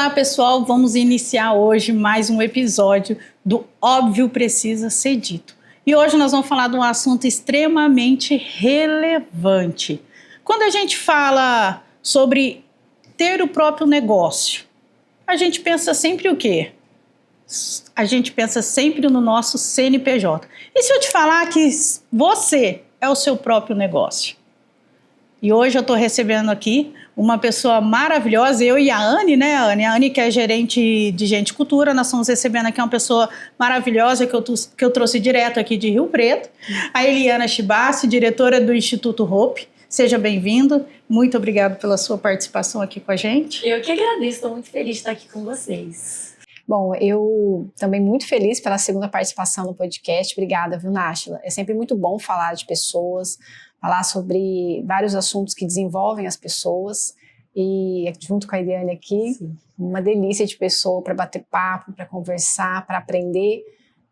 Olá, pessoal, vamos iniciar hoje mais um episódio do Óbvio Precisa Ser Dito. E hoje nós vamos falar de um assunto extremamente relevante. Quando a gente fala sobre ter o próprio negócio, a gente pensa sempre o quê? A gente pensa sempre no nosso CNPJ. E se eu te falar que você é o seu próprio negócio? E hoje eu estou recebendo aqui uma pessoa maravilhosa, eu e a Anne, né, Anne? A Anne, que é gerente de Gente e Cultura, nós estamos recebendo aqui uma pessoa maravilhosa que eu trouxe direto aqui de Rio Preto, a Eliana Chibassi, diretora do Instituto Hope. Seja bem-vindo, muito obrigado pela sua participação aqui com a gente. Eu que agradeço, estou muito feliz de estar aqui com vocês. Bom, eu também muito feliz pela segunda participação no podcast. Obrigada, viu, Náshila? É sempre muito bom falar de pessoas, falar sobre vários assuntos que desenvolvem as pessoas. E junto com a Eliane aqui, sim, uma delícia de pessoa para bater papo, para conversar, para aprender.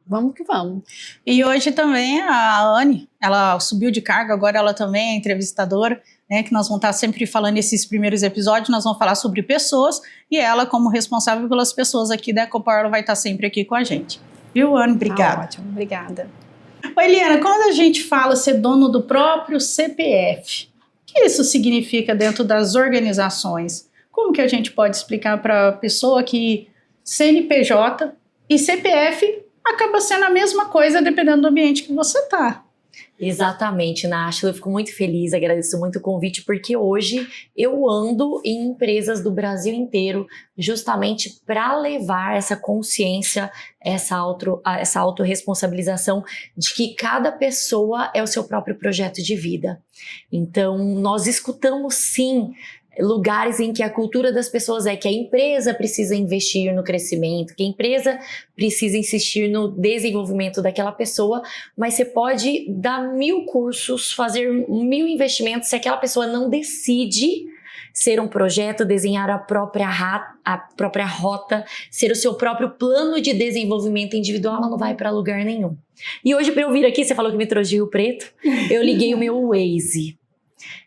Vamos que vamos. E hoje também a Anne, ela subiu de cargo, agora ela também é entrevistadora, né, que nós vamos estar sempre falando nesses primeiros episódios, nós vamos falar sobre pessoas, e ela, como responsável pelas pessoas aqui da EcoPower, ela vai estar sempre aqui com a gente. Viu, Anne? Obrigada. Ótimo, obrigada. Oi, Eliana, quando a gente fala ser dono do próprio CPF, o que isso significa dentro das organizações? Como que a gente pode explicar para a pessoa que CNPJ e CPF acaba sendo a mesma coisa dependendo do ambiente que você está? Exatamente, Náshila, eu fico muito feliz, agradeço muito o convite, porque hoje eu ando em empresas do Brasil inteiro justamente para levar essa consciência, essa autorresponsabilização de que cada pessoa é o seu próprio projeto de vida. Então, nós escutamos sim lugares em que a cultura das pessoas é que a empresa precisa investir no crescimento, que a empresa precisa insistir no desenvolvimento daquela pessoa, mas você pode dar 1000 cursos, fazer 1000 investimentos, se aquela pessoa não decide ser um projeto, desenhar a própria rota, ser o seu próprio plano de desenvolvimento individual, ela não vai para lugar nenhum. E hoje, para eu vir aqui, você falou que me trouxe de Rio Preto, eu liguei o meu Waze.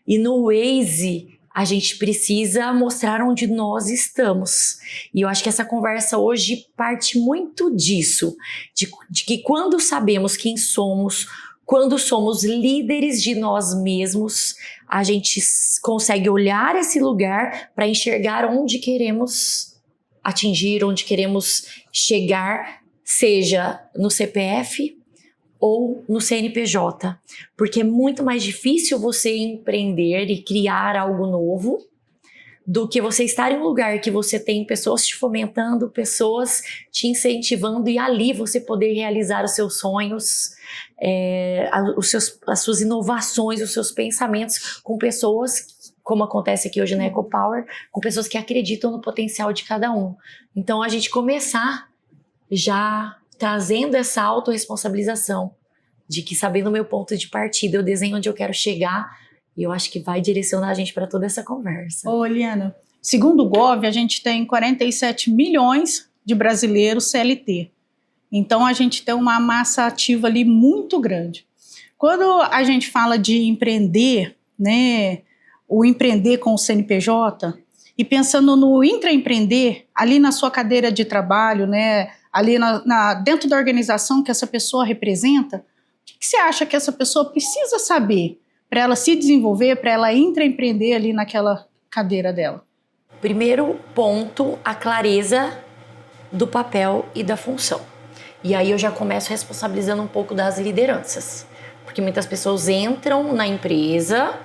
E no Waze a gente precisa mostrar onde nós estamos. E eu acho que essa conversa hoje parte muito disso, de que quando sabemos quem somos, quando somos líderes de nós mesmos, a gente consegue olhar esse lugar para enxergar onde queremos atingir, onde queremos chegar, seja no CPF ou no CNPJ, porque é muito mais difícil você empreender e criar algo novo do que você estar em um lugar que você tem pessoas te fomentando, pessoas te incentivando e ali você poder realizar os seus sonhos, as suas inovações, os seus pensamentos com pessoas, como acontece aqui hoje na EcoPower, com pessoas que acreditam no potencial de cada um. Então a gente começar já trazendo essa autorresponsabilização de que, sabendo o meu ponto de partida, eu desenho onde eu quero chegar, e eu acho que vai direcionar a gente para toda essa conversa. Ô, Eliana, segundo o Gov, a gente tem 47 milhões de brasileiros CLT. Então, a gente tem uma massa ativa ali muito grande. Quando a gente fala de empreender, né, o empreender com o CNPJ, e pensando no intraempreender, ali na sua cadeira de trabalho, né, ali dentro da organização que essa pessoa representa, o que você acha que essa pessoa precisa saber para ela se desenvolver, para ela intraempreender ali naquela cadeira dela? Primeiro ponto, a clareza do papel e da função. E aí eu já começo responsabilizando um pouco das lideranças, porque muitas pessoas entram na empresa,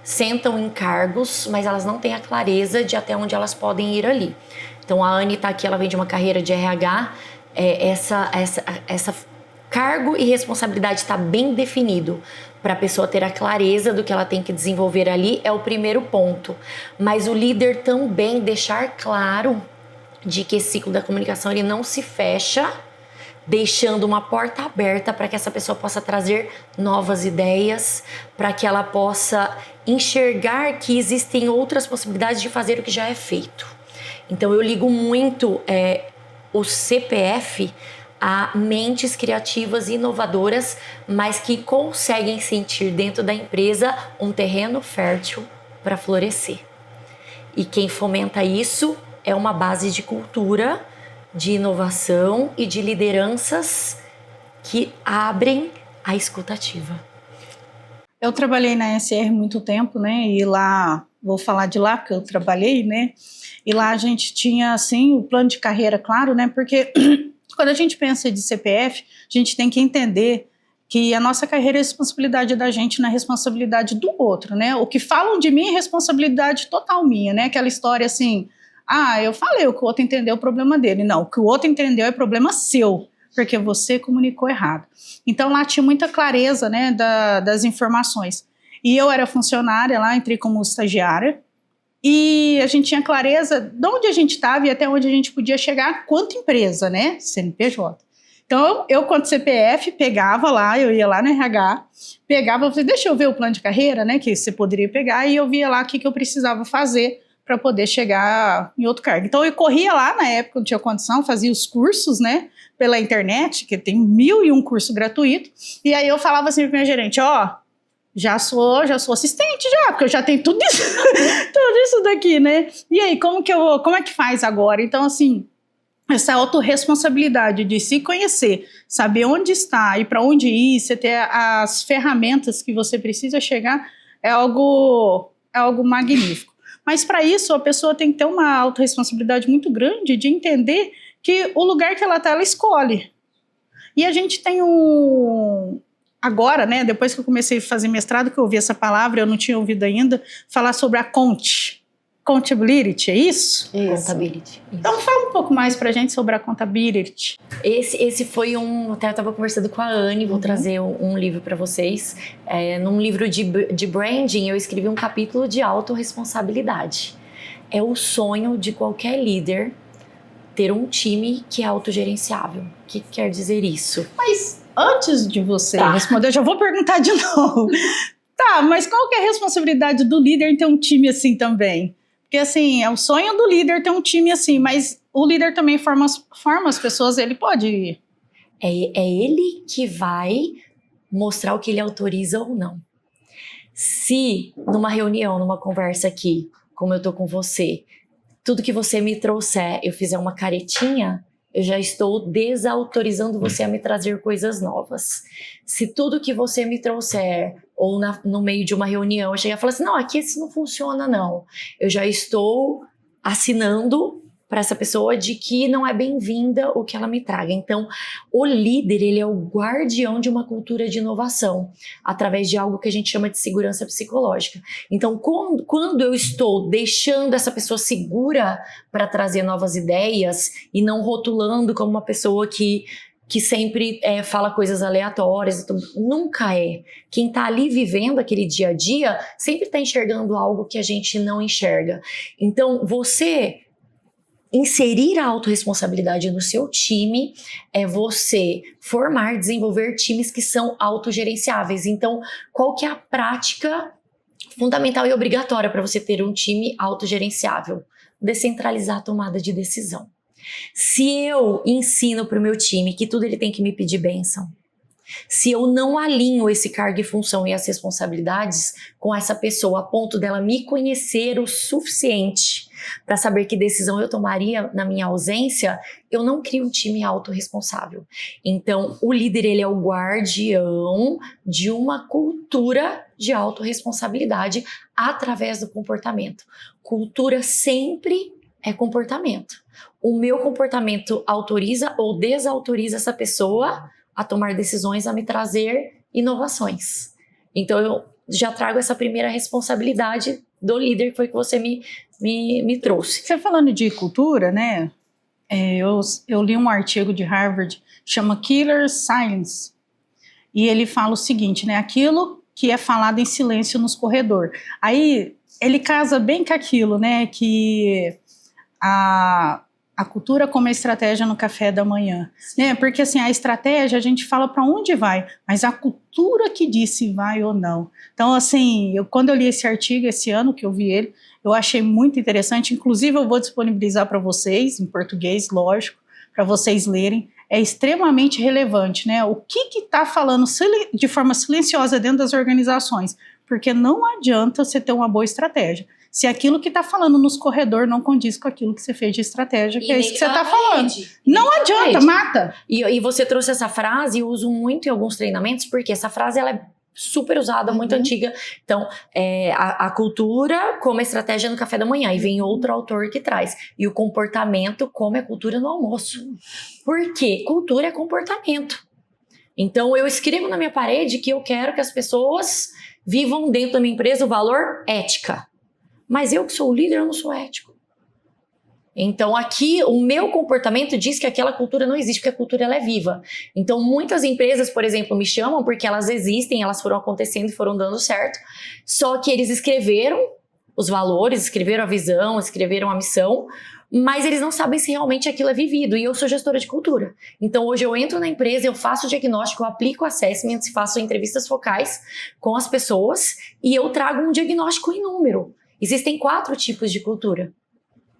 sentam em cargos, mas elas não têm a clareza de até onde elas podem ir ali. Então a Anne está aqui, ela vem de uma carreira de RH, essa cargo e responsabilidade está bem definido para a pessoa ter a clareza do que ela tem que desenvolver ali, é o primeiro ponto. Mas o líder também deixar claro de que esse ciclo da comunicação ele não se fecha, deixando uma porta aberta para que essa pessoa possa trazer novas ideias, para que ela possa enxergar que existem outras possibilidades de fazer o que já é feito. Então eu ligo muito o CPF a mentes criativas e inovadoras, mas que conseguem sentir dentro da empresa um terreno fértil para florescer. E quem fomenta isso é uma base de cultura, de inovação e de lideranças que abrem a escutativa. Eu trabalhei na SR muito tempo, né? E lá, vou falar de lá, porque eu trabalhei, né? E lá a gente tinha, assim, o plano de carreira, claro, né? Porque quando a gente pensa de CPF, a gente tem que entender que a nossa carreira é responsabilidade da gente, não é responsabilidade do outro, né? O que falam de mim é responsabilidade total minha, né? Aquela história assim, eu falei, o que o outro entendeu é o problema dele. Não, o que o outro entendeu é problema seu, porque você comunicou errado. Então lá tinha muita clareza, né, das informações. E eu era funcionária lá, entrei como estagiária, e a gente tinha clareza de onde a gente estava e até onde a gente podia chegar quanto empresa, né, CNPJ. Então, eu, quanto CPF, pegava lá, eu ia lá no RH, pegava, falei, deixa eu ver o plano de carreira, né, que você poderia pegar, e eu via lá o que eu precisava fazer para poder chegar em outro cargo. Então, eu corria lá, na época não tinha condição, fazia os cursos, né, pela internet, que tem 1001 curso gratuito, e aí eu falava assim para minha gerente, já sou assistente já, porque eu já tenho tudo isso, tudo isso daqui, né, e aí, como é que faz agora? Então, assim, essa autorresponsabilidade de se conhecer, saber onde está e para onde ir, você ter as ferramentas que você precisa chegar, é algo magnífico. Mas para isso, a pessoa tem que ter uma autorresponsabilidade muito grande de entender que o lugar que ela está, ela escolhe. E a gente tem agora, né, depois que eu comecei a fazer mestrado, que eu ouvi essa palavra, eu não tinha ouvido ainda, falar sobre a accountability, é isso? Contability. Então fala um pouco mais pra gente sobre a accountability. Esse foi até eu estava conversando com a Anne, vou trazer um livro para vocês. Num livro de branding, eu escrevi um capítulo de autorresponsabilidade. É o sonho de qualquer líder ter um time que é autogerenciável. O que quer dizer isso? Mas antes de você responder, eu já vou perguntar de novo. Tá, mas qual que é a responsabilidade do líder em ter um time assim também? Porque, assim, é o sonho do líder ter um time assim, mas o líder também forma as pessoas, ele pode... É ele que vai mostrar o que ele autoriza ou não. Se, numa reunião, numa conversa aqui, como eu tô com você, tudo que você me trouxer, eu fizer uma caretinha, eu já estou desautorizando você a me trazer coisas novas. Se tudo que você me trouxer, ou no meio de uma reunião, eu chegar e falar assim, não, aqui isso não funciona não. Eu já estou assinando para essa pessoa de que não é bem-vinda o que ela me traga. Então, o líder, ele é o guardião de uma cultura de inovação, através de algo que a gente chama de segurança psicológica. Então, quando eu estou deixando essa pessoa segura para trazer novas ideias e não rotulando como uma pessoa que sempre fala coisas aleatórias, nunca é. Quem está ali vivendo aquele dia a dia sempre está enxergando algo que a gente não enxerga. Então, você inserir a autorresponsabilidade no seu time é você formar, desenvolver times que são autogerenciáveis. Então, qual que é a prática fundamental e obrigatória para você ter um time autogerenciável? Descentralizar a tomada de decisão. Se eu ensino para o meu time que tudo ele tem que me pedir bênção, se eu não alinho esse cargo e função e as responsabilidades com essa pessoa a ponto dela me conhecer o suficiente para saber que decisão eu tomaria na minha ausência, eu não crio um time autorresponsável. Então, o líder, ele é o guardião de uma cultura de autorresponsabilidade através do comportamento. Cultura sempre é comportamento. O meu comportamento autoriza ou desautoriza essa pessoa a tomar decisões, a me trazer inovações. Então, eu já trago essa primeira responsabilidade do líder, que foi que você me trouxe. Você falando de cultura, né? Eu li um artigo de Harvard, chama Killer Silence, e ele fala o seguinte, né? Aquilo que é falado em silêncio nos corredores. Aí, ele casa bem com aquilo, né? Que a cultura como a estratégia no café da manhã, né? Porque assim, a estratégia a gente fala para onde vai, mas a cultura que diz se vai ou não. Então assim, quando eu li esse artigo esse ano que eu vi ele, eu achei muito interessante, inclusive eu vou disponibilizar para vocês, em português, lógico, para vocês lerem, é extremamente relevante, né? O que está falando de forma silenciosa dentro das organizações, porque não adianta você ter uma boa estratégia. se aquilo que está falando nos corredores não condiz com aquilo que você fez de estratégia, que é isso que você está falando. Não adianta, mata. E você trouxe essa frase, eu uso muito em alguns treinamentos, porque essa frase ela é super usada, muito antiga. Então, a cultura como estratégia no café da manhã. E vem outro autor que traz. E o comportamento como a cultura no almoço. Por quê? Cultura é comportamento. Então, eu escrevo na minha parede que eu quero que as pessoas vivam dentro da minha empresa o valor ética. Mas eu que sou o líder, eu não sou ético. Então, aqui, o meu comportamento diz que aquela cultura não existe, porque a cultura ela é viva. Então, muitas empresas, por exemplo, me chamam porque elas existem, elas foram acontecendo e foram dando certo. Só que eles escreveram os valores, escreveram a visão, escreveram a missão, mas eles não sabem se realmente aquilo é vivido. E eu sou gestora de cultura. Então, hoje eu entro na empresa, eu faço o diagnóstico, eu aplico assessments, faço entrevistas focais com as pessoas e eu trago um diagnóstico em número. Existem 4 tipos de cultura.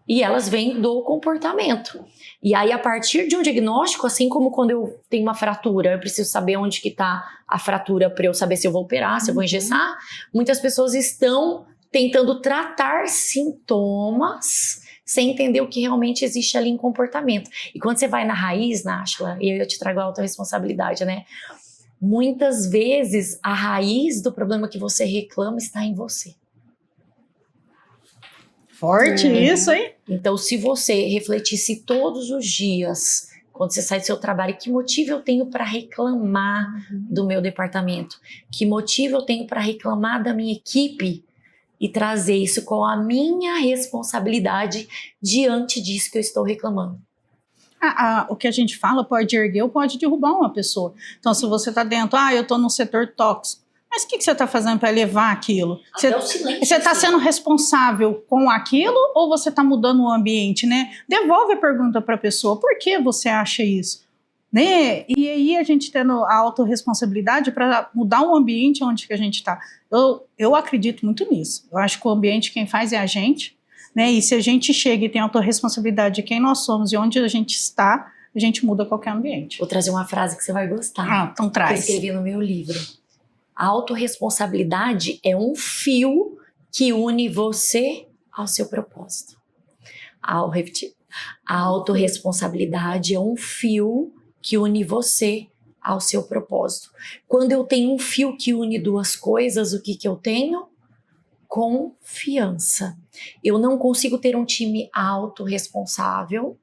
E elas vêm do comportamento. E aí, a partir de um diagnóstico, assim como quando eu tenho uma fratura, eu preciso saber onde que está a fratura para eu saber se eu vou operar, se eu vou engessar. Muitas pessoas estão tentando tratar sintomas sem entender o que realmente existe ali em comportamento. E quando você vai na raiz, Náshila, e eu te trago a autorresponsabilidade, né? Muitas vezes, a raiz do problema que você reclama está em você. Forte isso, hein? Então, se você refletisse todos os dias, quando você sai do seu trabalho, que motivo eu tenho para reclamar do meu departamento? Que motivo eu tenho para reclamar da minha equipe? E trazer isso com a minha responsabilidade diante disso que eu estou reclamando. O que a gente fala pode erguer ou pode derrubar uma pessoa. Então, se você está dentro, eu estou num setor tóxico. Mas o que você está fazendo para elevar aquilo? Você está sendo responsável com aquilo ou você está mudando o ambiente, né? Devolve a pergunta para a pessoa, por que você acha isso? Né? E aí a gente tendo a autorresponsabilidade para mudar o ambiente onde que a gente está. Eu acredito muito nisso. Eu acho que o ambiente quem faz é a gente, né? E se a gente chega e tem autorresponsabilidade de quem nós somos e onde a gente está, a gente muda qualquer ambiente. Vou trazer uma frase que você vai gostar. Então traz. Que eu escrevi no meu livro. A autorresponsabilidade é um fio que une você ao seu propósito. Ao repetir. A autorresponsabilidade é um fio que une você ao seu propósito. Quando eu tenho um fio que une 2 coisas, o que eu tenho? Confiança. Eu não consigo ter um time autorresponsável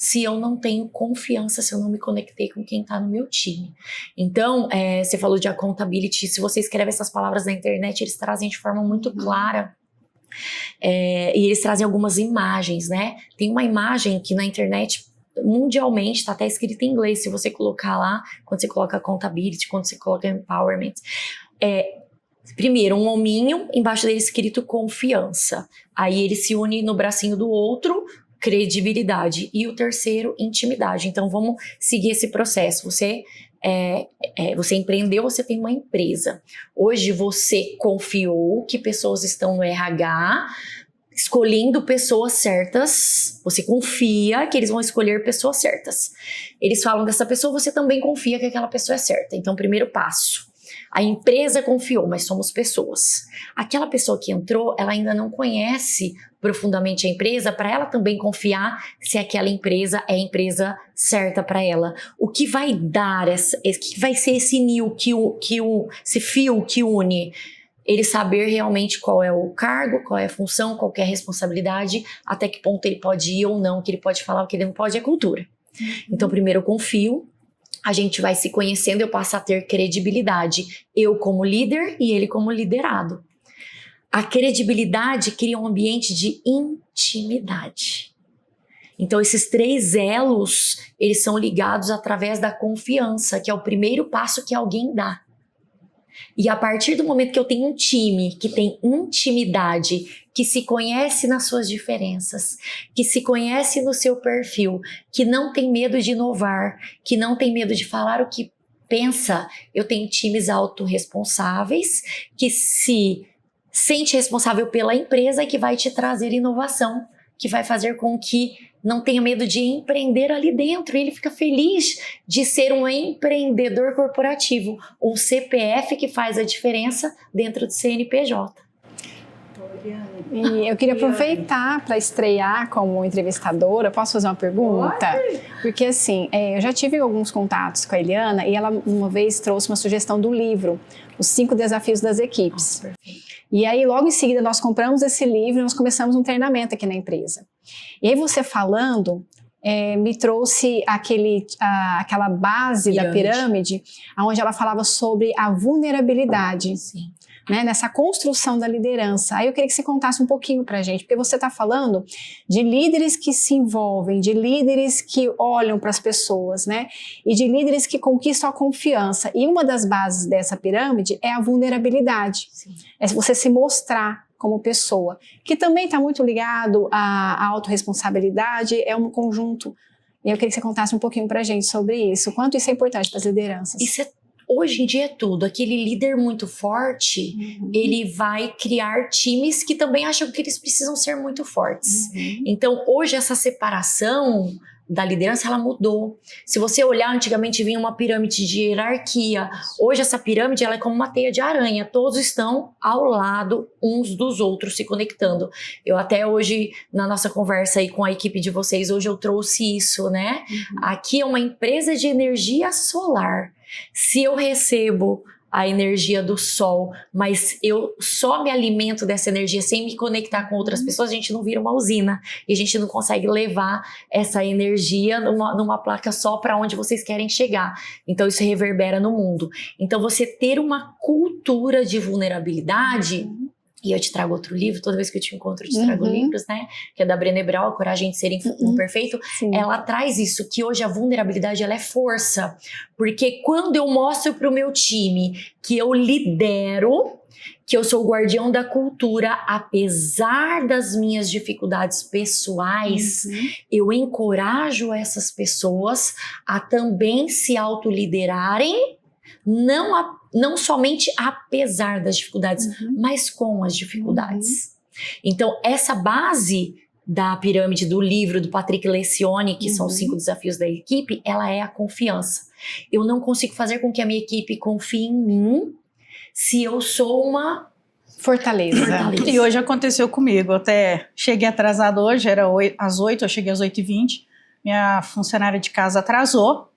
se eu não tenho confiança, se eu não me conectei com quem está no meu time. Então, você falou de accountability, se você escreve essas palavras na internet, eles trazem de forma muito clara. E eles trazem algumas imagens, né? Tem uma imagem que na internet, mundialmente, está até escrita em inglês, se você colocar lá, quando você coloca accountability, quando você coloca empowerment. Primeiro, um hominho, embaixo dele escrito confiança. Aí ele se une no bracinho do outro, credibilidade. E o terceiro, intimidade. Então, vamos seguir esse processo. Você empreendeu, você tem uma empresa. Hoje, você confiou que pessoas estão no RH, escolhendo pessoas certas. Você confia que eles vão escolher pessoas certas. Eles falam dessa pessoa, você também confia que aquela pessoa é certa. Então, primeiro passo. A empresa confiou, mas somos pessoas. Aquela pessoa que entrou, ela ainda não conhece profundamente a empresa, para ela também confiar se aquela empresa é a empresa certa para ela. O que vai dar, que vai ser esse esse fio que une? Ele saber realmente qual é o cargo, qual é a função, qual é a responsabilidade, até que ponto ele pode ir ou não, o que ele pode falar, o que ele não pode é cultura. Então, primeiro eu confio. A gente vai se conhecendo, eu passo a ter credibilidade. Eu como líder e ele como liderado. A credibilidade cria um ambiente de intimidade. Então, esses 3 elos, eles são ligados através da confiança, que é o primeiro passo que alguém dá. E a partir do momento que eu tenho um time que tem intimidade, que se conhece nas suas diferenças, que se conhece no seu perfil, que não tem medo de inovar, que não tem medo de falar o que pensa, eu tenho times autorresponsáveis que se sente responsável pela empresa e que vai te trazer inovação, que vai fazer com que não tenha medo de empreender ali dentro. E ele fica feliz de ser um empreendedor corporativo, um CPF que faz a diferença dentro do CNPJ. E eu queria aproveitar para estrear como entrevistadora. Posso fazer uma pergunta? Pode. Porque assim, eu já tive alguns contatos com a Eliana e ela uma vez trouxe uma sugestão do livro, Os 5 Desafios das Equipes. E aí logo em seguida nós compramos esse livro e nós começamos um treinamento aqui na empresa. E aí você falando, me trouxe aquela base da pirâmide, onde ela falava sobre a vulnerabilidade. Sim. Né, nessa construção da liderança. Aí eu queria que você contasse um pouquinho pra gente, porque você está falando de líderes que se envolvem, de líderes que olham para as pessoas, né, e de líderes que conquistam a confiança. E uma das bases dessa pirâmide é a vulnerabilidade. Sim. É você se mostrar como pessoa, que também está muito ligado à autorresponsabilidade, é um conjunto. E eu queria que você contasse um pouquinho pra gente sobre isso, o quanto isso é importante para as lideranças. Isso hoje em dia é tudo. Aquele líder muito forte, ele vai criar times que também acham que eles precisam ser muito fortes. Então, hoje essa separação da liderança, ela mudou. Se você olhar, antigamente vinha uma pirâmide de hierarquia. Hoje essa pirâmide, ela é como uma teia de aranha. Todos estão ao lado uns dos outros, se conectando. Eu até hoje, na nossa conversa aí com a equipe de vocês, hoje eu trouxe isso, né? Aqui é uma empresa de energia solar. Se eu recebo a energia do sol, mas eu só me alimento dessa energia sem me conectar com outras pessoas, a gente não vira uma usina e a gente não consegue levar essa energia numa placa só para onde vocês querem chegar. Então isso reverbera no mundo. Então você ter uma cultura de vulnerabilidade, e eu te trago outro livro, toda vez que eu te encontro eu te trago livros, né? Que é da Brené Brown, A Coragem de Ser Imperfeito. Ela traz isso, que hoje a vulnerabilidade ela é força. Porque quando eu mostro pro meu time que eu lidero, que eu sou o guardião da cultura, apesar das minhas dificuldades pessoais, eu encorajo essas pessoas a também se autoliderarem, não somente apesar das dificuldades, mas com as dificuldades. Então, essa base da pirâmide do livro do Patrick Lencioni, que são os 5 desafios da equipe, ela é a confiança. Eu não consigo fazer com que a minha equipe confie em mim se eu sou uma fortaleza. E hoje aconteceu comigo. Eu até cheguei atrasado hoje, era às 8, eu cheguei às 8h20. Minha funcionária de casa atrasou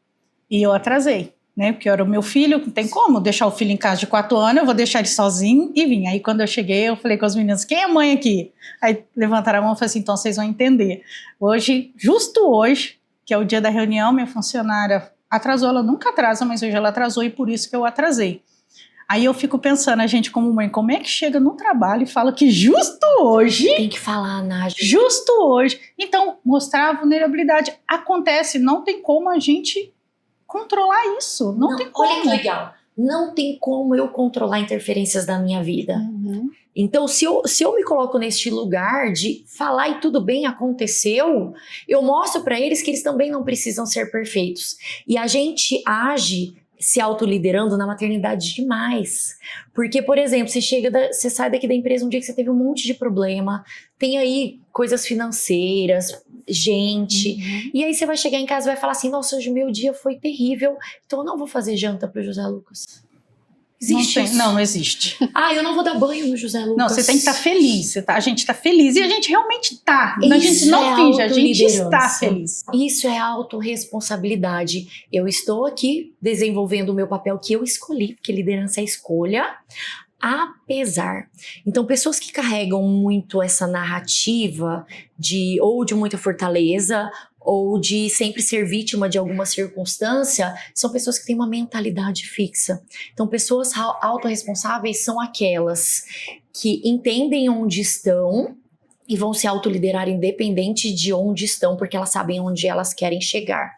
e eu atrasei. Né, porque era o meu filho, não tem como deixar o filho em casa de 4 anos, eu vou deixar ele sozinho e vim. Aí quando eu cheguei, eu falei com as meninas, quem é a mãe aqui? Aí levantaram a mão e falaram assim, então vocês vão entender. Hoje, justo hoje, que é o dia da reunião, minha funcionária atrasou, ela nunca atrasa, mas hoje ela atrasou e por isso que eu atrasei. Aí eu fico pensando, a gente como mãe, como é que chega no trabalho e fala que justo hoje... Tem que falar, Nádia. Justo hoje. Então, mostrar a vulnerabilidade. Acontece, não tem como a gente... controlar isso, não tem como. Olha que legal, não tem como eu controlar interferências da minha vida. Então, se eu me coloco neste lugar de falar e tudo bem, aconteceu, eu mostro para eles que eles também não precisam ser perfeitos. E a gente age se autoliderando na maternidade demais. Porque, por exemplo, você sai daqui da empresa um dia que você teve um monte de problema, tem aí coisas financeiras, gente, e aí você vai chegar em casa e vai falar assim, nossa, hoje o meu dia foi terrível, então eu não vou fazer janta pro José Lucas. Existe isso? Não existe. Eu não vou dar banho no José Lucas. Não, você tem que estar feliz. A gente está feliz e a gente realmente está. A gente Isso não é finge, a gente está autoliderança. feliz. Isso é autorresponsabilidade. Eu estou aqui desenvolvendo o meu papel que eu escolhi, porque liderança é escolha, apesar. Então, pessoas que carregam muito essa narrativa de muita fortaleza ou de sempre ser vítima de alguma circunstância, são pessoas que têm uma mentalidade fixa. Então, pessoas autorresponsáveis são aquelas que entendem onde estão e vão se autoliderar independente de onde estão, porque elas sabem onde elas querem chegar.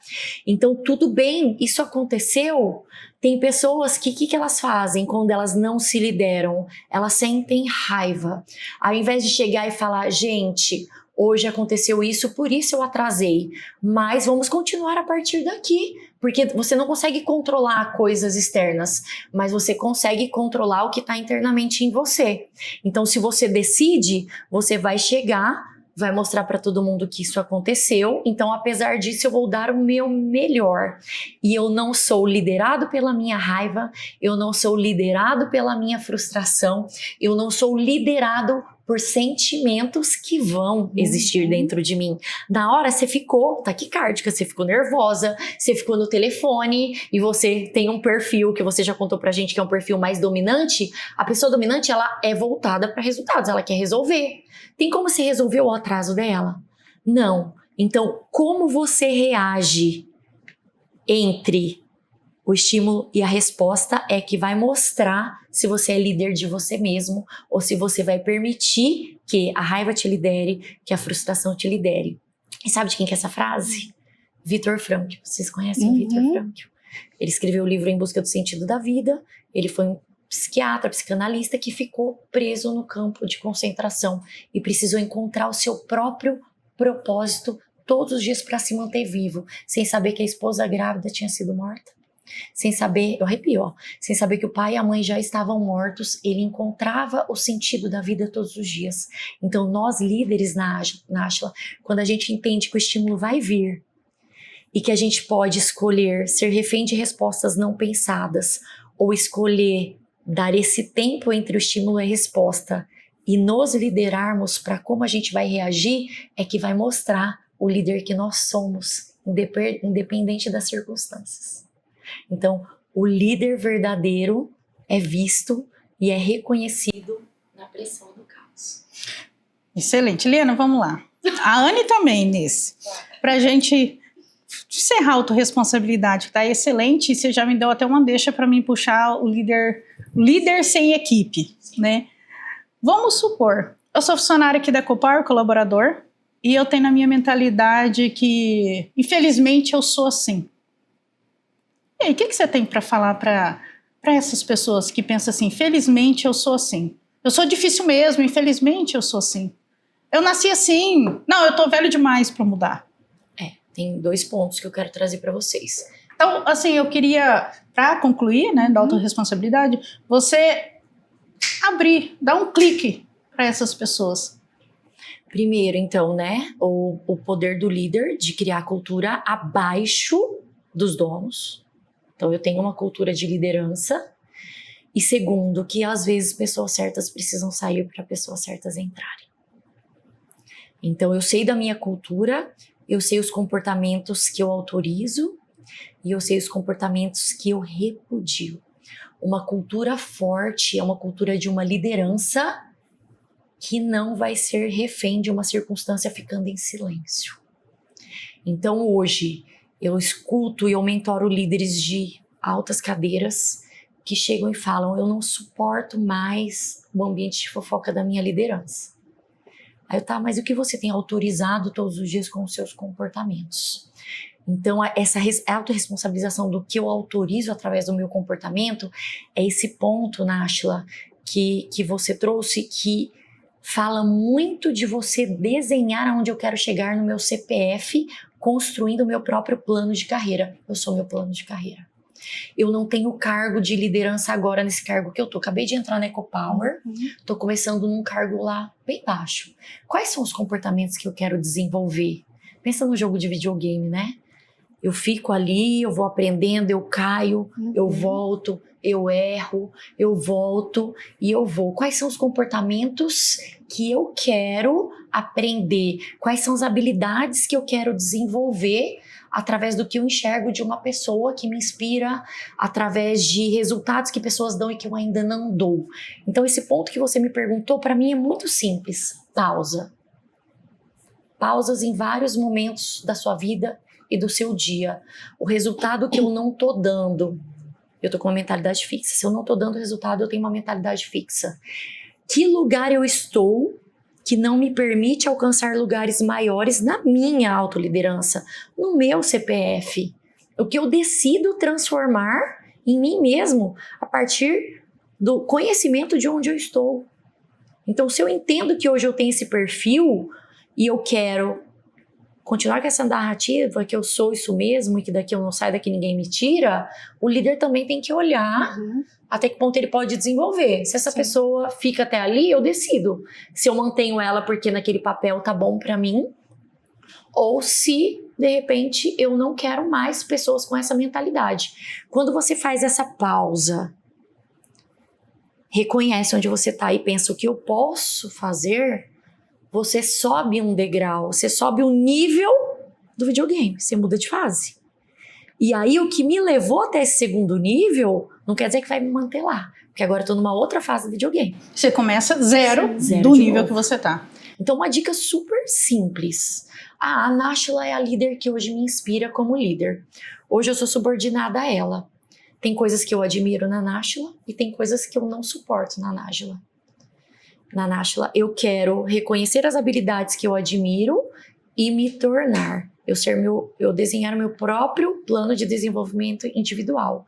Então, tudo bem, isso aconteceu. Tem pessoas que, o que elas fazem quando elas não se lideram? Elas sentem raiva. Ao invés de chegar e falar, gente, hoje aconteceu isso, por isso eu atrasei. Mas vamos continuar a partir daqui. Porque você não consegue controlar coisas externas, mas você consegue controlar o que está internamente em você. Então, se você decide, você vai chegar, vai mostrar para todo mundo que isso aconteceu. Então, apesar disso, eu vou dar o meu melhor. E eu não sou liderado pela minha raiva, eu não sou liderado pela minha frustração, eu não sou liderado por sentimentos que vão existir dentro de mim. Na hora você ficou taquicárdica, você ficou nervosa, você ficou no telefone e você tem um perfil que você já contou pra gente que é um perfil mais dominante. A pessoa dominante, ela é voltada para resultados, ela quer resolver. Tem como você resolver o atraso dela? Não. Então, como você reage entre o estímulo e a resposta é que vai mostrar se você é líder de você mesmo ou se você vai permitir que a raiva te lidere, que a frustração te lidere. E sabe de quem que é essa frase? Viktor Frankl. Vocês conhecem o Viktor Frankl? Ele escreveu o livro Em Busca do Sentido da Vida. Ele foi um psiquiatra, psicanalista que ficou preso no campo de concentração e precisou encontrar o seu próprio propósito todos os dias para se manter vivo, sem saber que a esposa grávida tinha sido morta. Sem saber, eu arrepio, ó, sem saber que o pai e a mãe já estavam mortos, ele encontrava o sentido da vida todos os dias. Então nós líderes na Náshila, quando a gente entende que o estímulo vai vir e que a gente pode escolher ser refém de respostas não pensadas ou escolher dar esse tempo entre o estímulo e a resposta e nos liderarmos para como a gente vai reagir, é que vai mostrar o líder que nós somos, independente das circunstâncias. Então, o líder verdadeiro é visto e é reconhecido na pressão do caos. Excelente. Liana, vamos lá. A Anne também nesse. Pra gente encerrar a autorresponsabilidade, que tá excelente, você já me deu até uma deixa para mim puxar o líder sem equipe, né? Vamos supor, eu sou funcionário aqui da Copar, colaborador, e eu tenho na minha mentalidade que, infelizmente, eu sou assim. E aí, o que você tem para falar para essas pessoas que pensam assim, infelizmente eu sou assim. Eu sou difícil mesmo, infelizmente eu sou assim. Eu nasci assim. Não, eu tô velho demais para mudar. Tem 2 pontos que eu quero trazer para vocês. Então, assim, eu queria, para concluir, né, da autorresponsabilidade, você abrir, dar um clique para essas pessoas. Primeiro, então, né, o poder do líder de criar cultura abaixo dos donos. Então, eu tenho uma cultura de liderança. E segundo, que às vezes pessoas certas precisam sair para pessoas certas entrarem. Então, eu sei da minha cultura, eu sei os comportamentos que eu autorizo e eu sei os comportamentos que eu repudio. Uma cultura forte é uma cultura de uma liderança que não vai ser refém de uma circunstância ficando em silêncio. Então, hoje, eu escuto e eu mentoro líderes de altas cadeiras que chegam e falam, eu não suporto mais o ambiente de fofoca da minha liderança. Aí eu, tá, mas o que você tem autorizado todos os dias com os seus comportamentos? Então, essa autorresponsabilização do que eu autorizo através do meu comportamento é esse ponto, Náshila, que você trouxe, que fala muito de você desenhar aonde eu quero chegar no meu CPF, construindo o meu próprio plano de carreira. Eu sou meu plano de carreira. Eu não tenho cargo de liderança agora nesse cargo que eu tô. Acabei de entrar na EcoPower, tô começando num cargo lá bem baixo. Quais são os comportamentos que eu quero desenvolver? Pensa no jogo de videogame, né? Eu fico ali, eu vou aprendendo, eu caio, eu volto, eu erro, eu volto e eu vou. Quais são os comportamentos que eu quero aprender? Quais são as habilidades que eu quero desenvolver através do que eu enxergo de uma pessoa que me inspira, através de resultados que pessoas dão e que eu ainda não dou? Então, esse ponto que você me perguntou, para mim é muito simples. Pausa. Pausas em vários momentos da sua vida e do seu dia. O resultado que eu não tô dando, eu tô com uma mentalidade fixa. Se eu não tô dando resultado, eu tenho uma mentalidade fixa. Que lugar eu estou que não me permite alcançar lugares maiores na minha autoliderança, no meu CPF? O que eu decido transformar em mim mesmo a partir do conhecimento de onde eu estou. Então, se eu entendo que hoje eu tenho esse perfil e eu quero continuar com essa narrativa que eu sou isso mesmo e que daqui eu não saio, daqui ninguém me tira, o líder também tem que olhar até que ponto ele pode desenvolver. Se essa pessoa fica até ali, eu decido se eu mantenho ela porque naquele papel tá bom pra mim, ou se, de repente, eu não quero mais pessoas com essa mentalidade. Quando você faz essa pausa, reconhece onde você está e pensa o que eu posso fazer, você sobe um degrau, você sobe um nível do videogame, você muda de fase. E aí o que me levou até esse segundo nível não quer dizer que vai me manter lá, porque agora eu tô numa outra fase do videogame. Você começa zero Zero do de nível novo. que você tá. Então uma dica super simples. A Náshila é a líder que hoje me inspira como líder. Hoje eu sou subordinada a ela. Tem coisas que eu admiro na Náshila e tem coisas que eu não suporto na Náshila. Na Náshila, eu quero reconhecer as habilidades que eu admiro e me tornar. Eu desenhar meu próprio plano de desenvolvimento individual.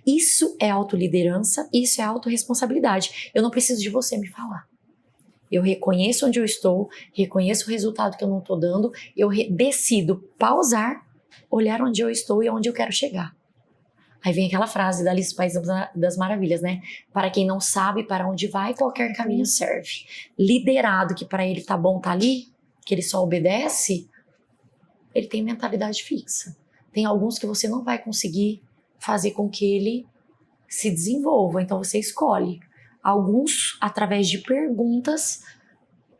Isso é autoliderança, isso é autorresponsabilidade. Eu não preciso de você me falar. Eu reconheço onde eu estou, reconheço o resultado que eu não estou dando, eu decido pausar, olhar onde eu estou e onde eu quero chegar. Aí vem aquela frase da Alice no País das Maravilhas, né? Para quem não sabe para onde vai, qualquer caminho serve. Liderado que para ele tá bom tá ali, que ele só obedece, ele tem mentalidade fixa. Tem alguns que você não vai conseguir fazer com que ele se desenvolva, então você escolhe. Alguns, através de perguntas,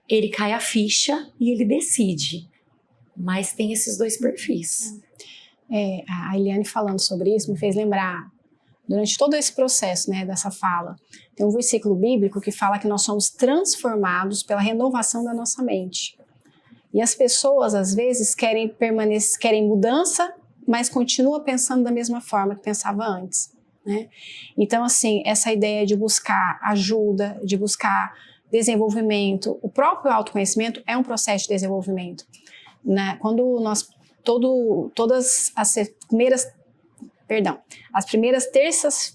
ele cai a ficha e ele decide. Mas tem esses dois perfis. A Eliane falando sobre isso me fez lembrar, durante todo esse processo, né, dessa fala, tem um versículo bíblico que fala que nós somos transformados pela renovação da nossa mente. E as pessoas, às vezes, querem mudança, mas continuam pensando da mesma forma que pensava antes, né? Então, assim, essa ideia de buscar ajuda, de buscar desenvolvimento, o próprio autoconhecimento é um processo de desenvolvimento, né? Quando nós todas as primeiras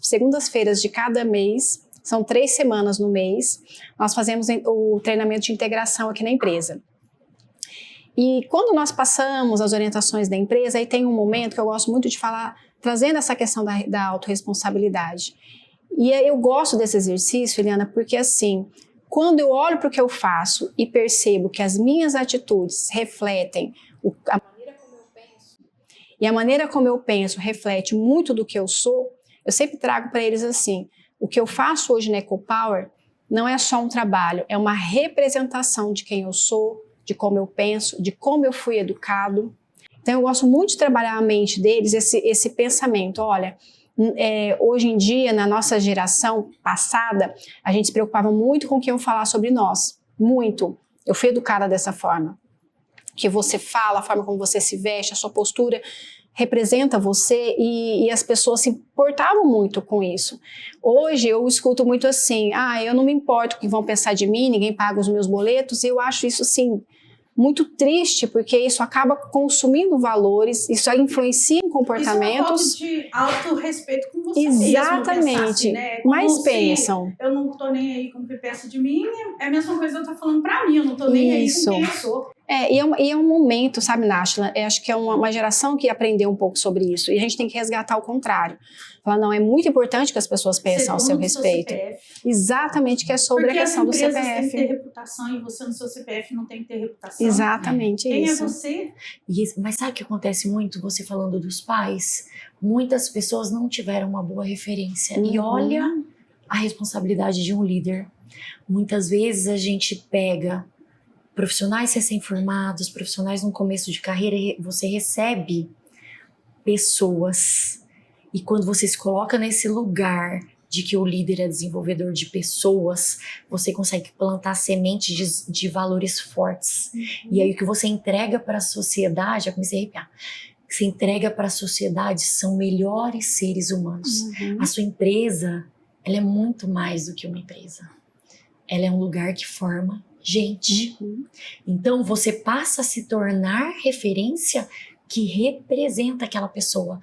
segundas-feiras de cada mês, são 3 semanas no mês, nós fazemos o treinamento de integração aqui na empresa. E quando nós passamos as orientações da empresa, aí tem um momento que eu gosto muito de falar, trazendo essa questão da autorresponsabilidade. E eu gosto desse exercício, Eliana, porque assim, quando eu olho para o que eu faço e percebo que as minhas atitudes refletem e a maneira como eu penso reflete muito do que eu sou, eu sempre trago para eles assim, o que eu faço hoje na EcoPower não é só um trabalho, é uma representação de quem eu sou, de como eu penso, de como eu fui educado. Então eu gosto muito de trabalhar a mente deles, esse pensamento, olha, hoje em dia, na nossa geração passada, a gente se preocupava muito com o que iam falar sobre nós, muito. Eu fui educada dessa forma. Que você fala, a forma como você se veste, a sua postura representa você e as pessoas se importavam muito com isso. Hoje eu escuto muito assim, eu não me importo com o que vão pensar de mim, ninguém paga os meus boletos, e eu acho isso assim muito triste, porque isso acaba consumindo valores, isso influencia em comportamentos. Isso é uma falta de autorrespeito com você Exatamente. mesmo, assim, né? Mas pensam. Eu não tô nem aí com o que pensa de mim, é a mesma coisa que eu tô falando pra mim, eu não tô nem aí com quem eu sou. E é um momento, sabe, Náshila? Acho que é uma geração que aprendeu um pouco sobre isso. E a gente tem que resgatar o contrário. Falar, não, é muito importante que as pessoas pensem ao seu respeito. Exatamente, que é sobre porque a questão do CPF. Porque as empresas têm que ter reputação e você no seu CPF não tem que ter reputação. Exatamente Quem isso. é você? Mas sabe o que acontece muito, você falando dos pais? Muitas pessoas não tiveram uma boa referência. E olha a responsabilidade de um líder. Muitas vezes a gente pega profissionais recém-formados, profissionais no começo de carreira, você recebe pessoas. E quando você se coloca nesse lugar de que o líder é desenvolvedor de pessoas, você consegue plantar sementes de valores fortes. E aí o que você entrega para a sociedade, já comecei a arrepiar, você entrega para a sociedade são melhores seres humanos. A sua empresa, ela é muito mais do que uma empresa. Ela é um lugar que forma gente. Então você passa a se tornar referência que representa aquela pessoa.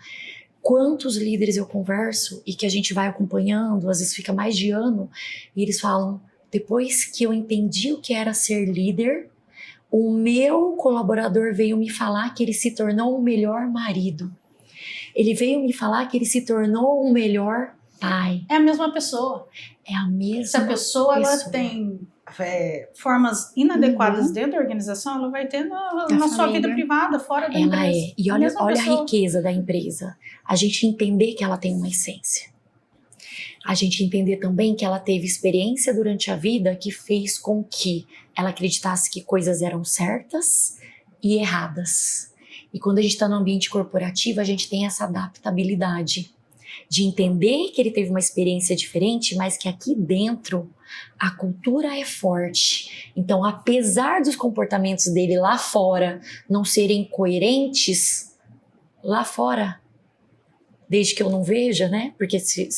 Quantos líderes eu converso e que a gente vai acompanhando, às vezes fica mais de ano, e eles falam, depois que eu entendi o que era ser líder, o meu colaborador veio me falar que ele se tornou um melhor marido. Ele veio me falar que ele se tornou um melhor pai. É a mesma pessoa. É a mesma Se a pessoa ela tem formas inadequadas dentro da organização, ela vai ter na sua vida privada, fora da empresa. Ela é. E olha a riqueza da empresa. A gente entender que ela tem uma essência. A gente entender também que ela teve experiência durante a vida que fez com que ela acreditasse que coisas eram certas e erradas. E quando a gente está no ambiente corporativo, a gente tem essa adaptabilidade de entender que ele teve uma experiência diferente, mas que aqui dentro a cultura é forte. Então, apesar dos comportamentos dele lá fora não serem coerentes, lá fora, desde que eu não veja, né? Porque se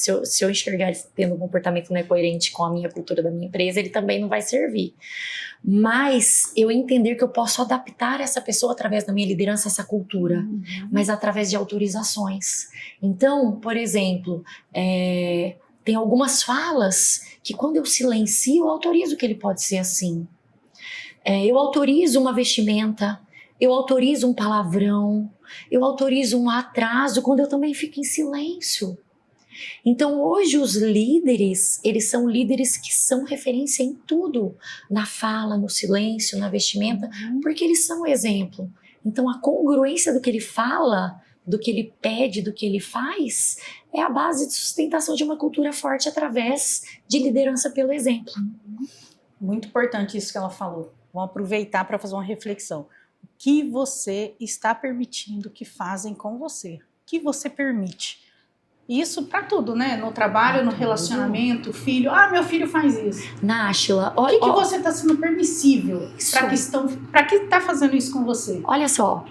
eu enxergar ele tendo um comportamento que não é coerente com a minha cultura da minha empresa, ele também não vai servir. Mas eu entender que eu posso adaptar essa pessoa através da minha liderança, essa cultura, mas através de autorizações. Então, por exemplo, tem algumas falas que quando eu silencio, eu autorizo que ele pode ser assim. Eu autorizo uma vestimenta, eu autorizo um palavrão, eu autorizo um atraso quando eu também fico em silêncio. Então hoje os líderes, eles são líderes que são referência em tudo, na fala, no silêncio, na vestimenta, porque eles são exemplo. Então a congruência do que ele fala, do que ele pede, do que ele faz, é a base de sustentação de uma cultura forte através de liderança pelo exemplo. Muito importante isso que ela falou. Vamos aproveitar para fazer uma reflexão. O que você está permitindo que fazem com você? O que você permite? Isso para tudo, né? No trabalho, no relacionamento, filho. Ah, meu filho faz isso. Náshila, o que você está sendo permissível para que está fazendo isso com você? Olha só,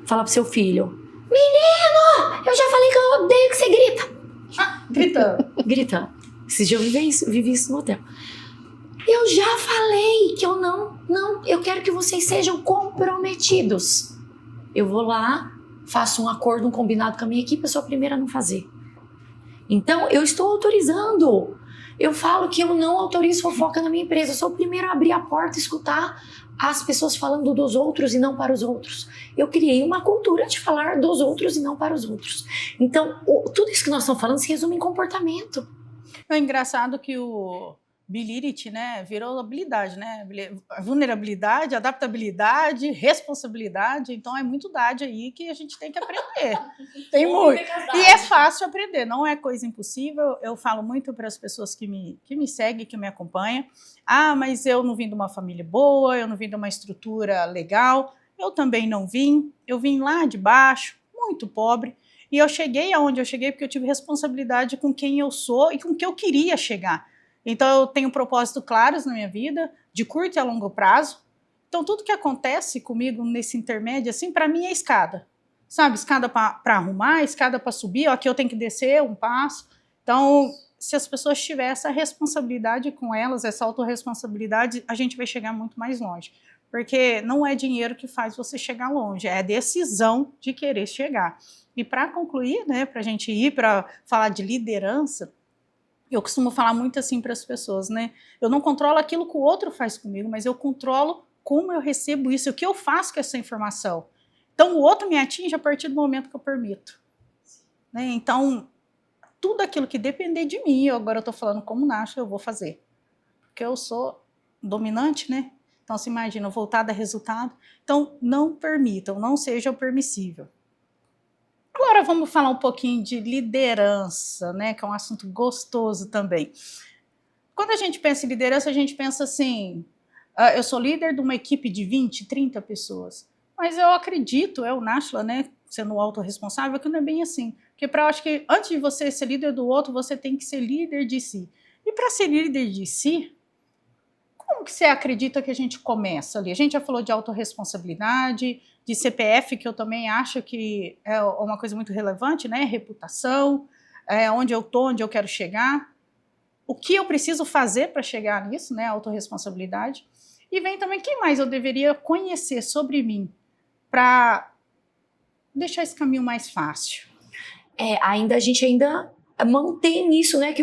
fala pro seu filho: menino, eu já falei que eu odeio que você grita. Gritando. Gritando. Esses dias eu vivi isso no hotel. Eu já falei que eu eu quero que vocês sejam comprometidos. Eu vou lá, faço um acordo, um combinado com a minha equipe, eu sou a primeira a não fazer. Então, eu estou autorizando. Eu falo que eu não autorizo fofoca na minha empresa. Eu sou o primeiro a abrir a porta e escutar as pessoas falando dos outros e não para os outros. Eu criei uma cultura de falar dos outros e não para os outros. Então, tudo isso que nós estamos falando se resume em comportamento. É engraçado que o Bilirity, né, virou habilidade, né? Vulnerabilidade, adaptabilidade, responsabilidade. Então é muito idade aí que a gente tem que aprender. Tem muito. E é fácil aprender, não é coisa impossível. Eu falo muito para as pessoas que me seguem, que me acompanham. Ah, mas eu não vim de uma família boa, eu não vim de uma estrutura legal. Eu também não vim. Eu vim lá de baixo, muito pobre. E eu cheguei aonde eu cheguei porque eu tive responsabilidade com quem eu sou e com o que eu queria chegar. Então, eu tenho propósitos claros na minha vida, de curto e a longo prazo. Então, tudo que acontece comigo nesse intermédio, assim, para mim é escada. Sabe, escada para arrumar, escada para subir, ó, aqui eu tenho que descer um passo. Então, se as pessoas tiverem essa responsabilidade com elas, essa autorresponsabilidade, a gente vai chegar muito mais longe. Porque não é dinheiro que faz você chegar longe, é a decisão de querer chegar. E para concluir, né, para a gente ir para falar de liderança, eu costumo falar muito assim para as pessoas, né? Eu não controlo aquilo que o outro faz comigo, mas eu controlo como eu recebo isso, o que eu faço com essa informação. Então, o outro me atinge a partir do momento que eu permito. Né? Então, tudo aquilo que depender de mim, agora eu estou falando como Náshila, eu vou fazer. Porque eu sou dominante, né? Então, você imagina, eu voltar a dar resultado. Então, não permitam, não seja permissível. Agora vamos falar um pouquinho de liderança, né, que é um assunto gostoso também. Quando a gente pensa em liderança, a gente pensa assim, eu sou líder de uma equipe de 20, 30 pessoas. Mas eu acredito, o Náshila, né, sendo autorresponsável, que não é bem assim. Porque eu acho que antes de você ser líder do outro, você tem que ser líder de si. E para ser líder de si, como que você acredita que a gente começa ali? A gente já falou de autorresponsabilidade, de CPF, que eu também acho que é uma coisa muito relevante, né? Reputação, onde eu estou, onde eu quero chegar. O que eu preciso fazer para chegar nisso, né? Autorresponsabilidade. E vem também quem mais eu deveria conhecer sobre mim para deixar esse caminho mais fácil. A gente ainda mantém isso, né? Que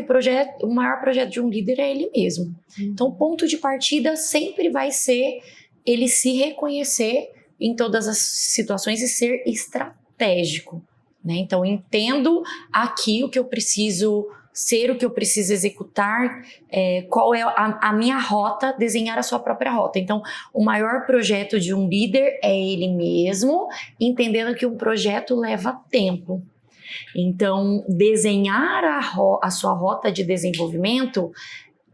o maior projeto de um líder é ele mesmo. Então, o ponto de partida sempre vai ser ele se reconhecer em todas as situações e ser estratégico, né? Então, entendo aqui o que eu preciso ser, o que eu preciso executar, qual é a minha rota, desenhar a sua própria rota. Então, o maior projeto de um líder é ele mesmo, entendendo que um projeto leva tempo. Então, desenhar a sua rota de desenvolvimento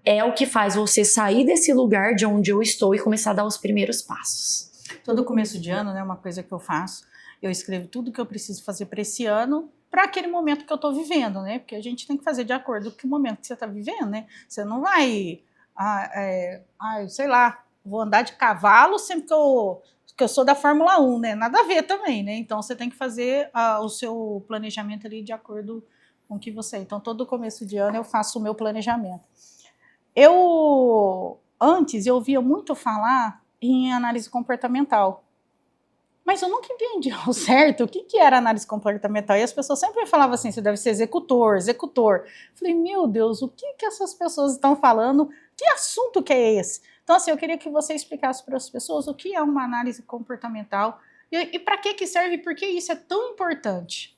é o que faz você sair desse lugar de onde eu estou e começar a dar os primeiros passos. Todo começo de ano, né, uma coisa que eu faço, eu escrevo tudo que eu preciso fazer para esse ano, para aquele momento que eu estou vivendo, né? Porque a gente tem que fazer de acordo com o momento que você está vivendo, né? Você não vai, sei lá, vou andar de cavalo sempre que eu sou da Fórmula 1, né? Nada a ver também, né? Então você tem que fazer o seu planejamento ali de acordo com o que você. Então todo começo de ano eu faço o meu planejamento. Antes eu ouvia muito falar em análise comportamental. Mas eu nunca entendi ao certo o que era análise comportamental. E as pessoas sempre falavam assim, você deve ser executor. Falei, meu Deus, o que essas pessoas estão falando? Que assunto que é esse? Então, assim, eu queria que você explicasse para as pessoas o que é uma análise comportamental e para que serve e por que isso é tão importante.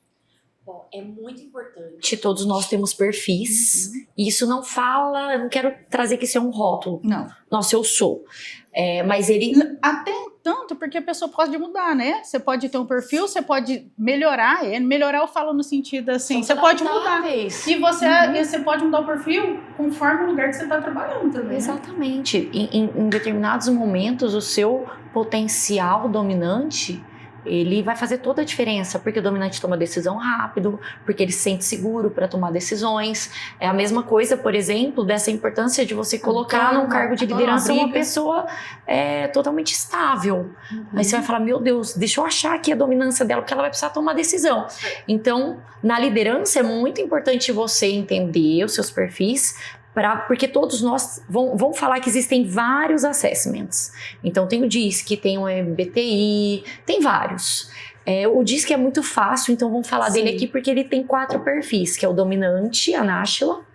Bom, é muito importante. Todos nós temos perfis. E isso não fala, eu não quero trazer que isso é um rótulo. Não. Nossa, eu sou. Mas ele... Até tanto, porque a pessoa pode mudar, né? Você pode ter um perfil, você pode melhorar. Melhorar eu falo no sentido assim, você pode mudar. E você pode mudar o perfil conforme o lugar que você está trabalhando também. Exatamente. Em determinados momentos, o seu potencial dominante, ele vai fazer toda a diferença, porque o dominante toma decisão rápido, porque ele se sente seguro para tomar decisões. É a mesma coisa, por exemplo, dessa importância de você colocar num cargo de liderança uma pessoa totalmente estável. Aí você vai falar, meu Deus, deixa eu achar aqui a dominância dela, porque ela vai precisar tomar decisão. Então, na liderança é muito importante você entender os seus perfis, porque todos nós vão falar que existem vários assessments. Então tem o DISC, tem o MBTI, tem vários. O DISC é muito fácil, então vamos falar dele aqui porque ele tem 4 perfis, que é o dominante, a Náshila,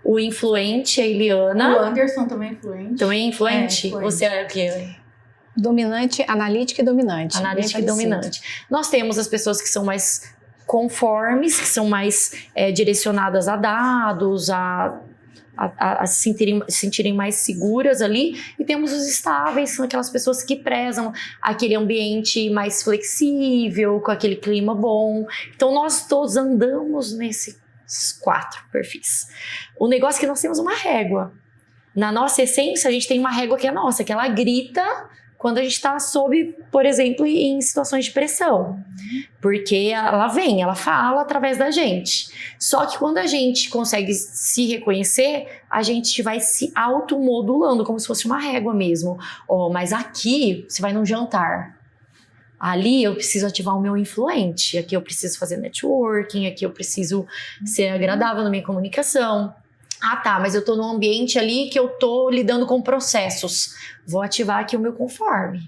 o influente, a Eliana. O Anderson também é influente. Também é influente? Você é o quê? Dominante, analítica e dominante. Analítica e dominante. Nós temos as pessoas que são mais conformes, que são mais direcionadas a dados, a se sentirem mais seguras ali, e temos os estáveis, são aquelas pessoas que prezam aquele ambiente mais flexível, com aquele clima bom. Então nós todos andamos nesses 4 perfis. O negócio é que nós temos uma régua. Na nossa essência, a gente tem uma régua que é nossa, que ela grita quando a gente está sob, por exemplo, em situações de pressão. Porque ela fala através da gente. Só que quando a gente consegue se reconhecer, a gente vai se automodulando, como se fosse uma régua mesmo. Mas aqui, você vai num jantar. Ali eu preciso ativar o meu influente. Aqui eu preciso fazer networking. Aqui eu preciso ser agradável na minha comunicação. Tá, mas eu tô num ambiente ali que eu tô lidando com processos. Vou ativar aqui o meu conforme.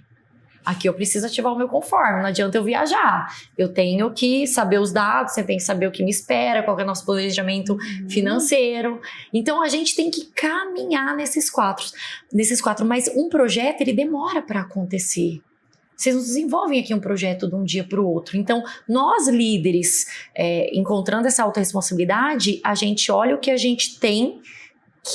Aqui eu preciso ativar o meu conforme, não adianta eu viajar. Eu tenho que saber os dados, você tem que saber o que me espera, qual que é o nosso planejamento financeiro. Então a gente tem que caminhar nesses quatro. Mas um projeto, ele demora para acontecer. Vocês não desenvolvem aqui um projeto de um dia para o outro. Então, nós líderes, encontrando essa autorresponsabilidade, a gente olha o que a gente tem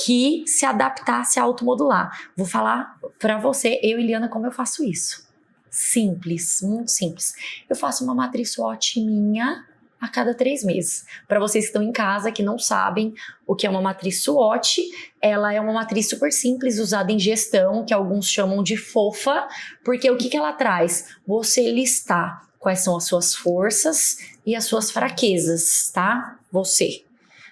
que se adaptar, se automodular. Vou falar para você, eu e Eliana, como eu faço isso. Simples, muito simples. Eu faço uma matriz SWOT minha a cada 3 meses. Para vocês que estão em casa, que não sabem o que é uma matriz SWOT, ela é uma matriz super simples, usada em gestão, que alguns chamam de fofa, porque o que ela traz? Você listar quais são as suas forças e as suas fraquezas, tá? Você.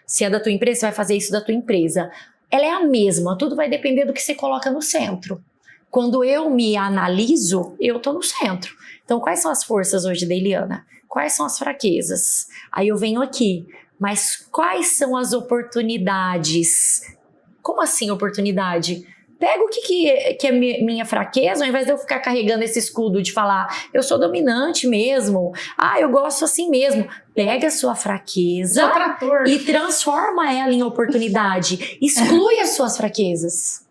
Se é da tua empresa, você vai fazer isso da tua empresa. Ela é a mesma, tudo vai depender do que você coloca no centro. Quando eu me analiso, eu tô no centro. Então, quais são as forças hoje da Eliana? Quais são as fraquezas? Aí eu venho aqui, mas quais são as oportunidades? Como assim oportunidade? Pega o que é minha fraqueza, ao invés de eu ficar carregando esse escudo de falar, eu sou dominante mesmo, eu gosto assim mesmo. Pega a sua fraqueza e transforma ela em oportunidade. Exclui as suas fraquezas.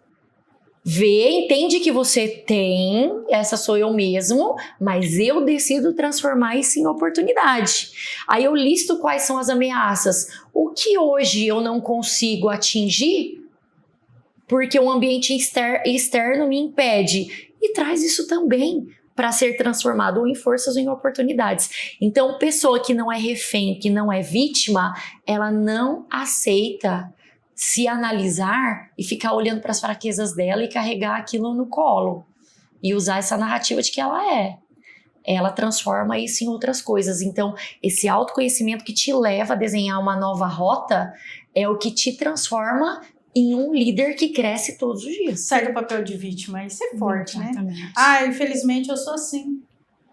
Entende que você tem, essa sou eu mesmo, mas eu decido transformar isso em oportunidade. Aí eu listo quais são as ameaças. O que hoje eu não consigo atingir, porque um ambiente externo me impede. E traz isso também. para ser transformado ou em forças ou em oportunidades. Então, pessoa que não é refém, que não é vítima, ela não aceita se analisar e ficar olhando para as fraquezas dela e carregar aquilo no colo e usar essa narrativa de que ela é. Ela transforma isso em outras coisas. Então, esse autoconhecimento que te leva a desenhar uma nova rota é o que te transforma em um líder que cresce todos os dias. Sai do papel de vítima, isso é forte, né? Exatamente. Ah, infelizmente eu sou assim.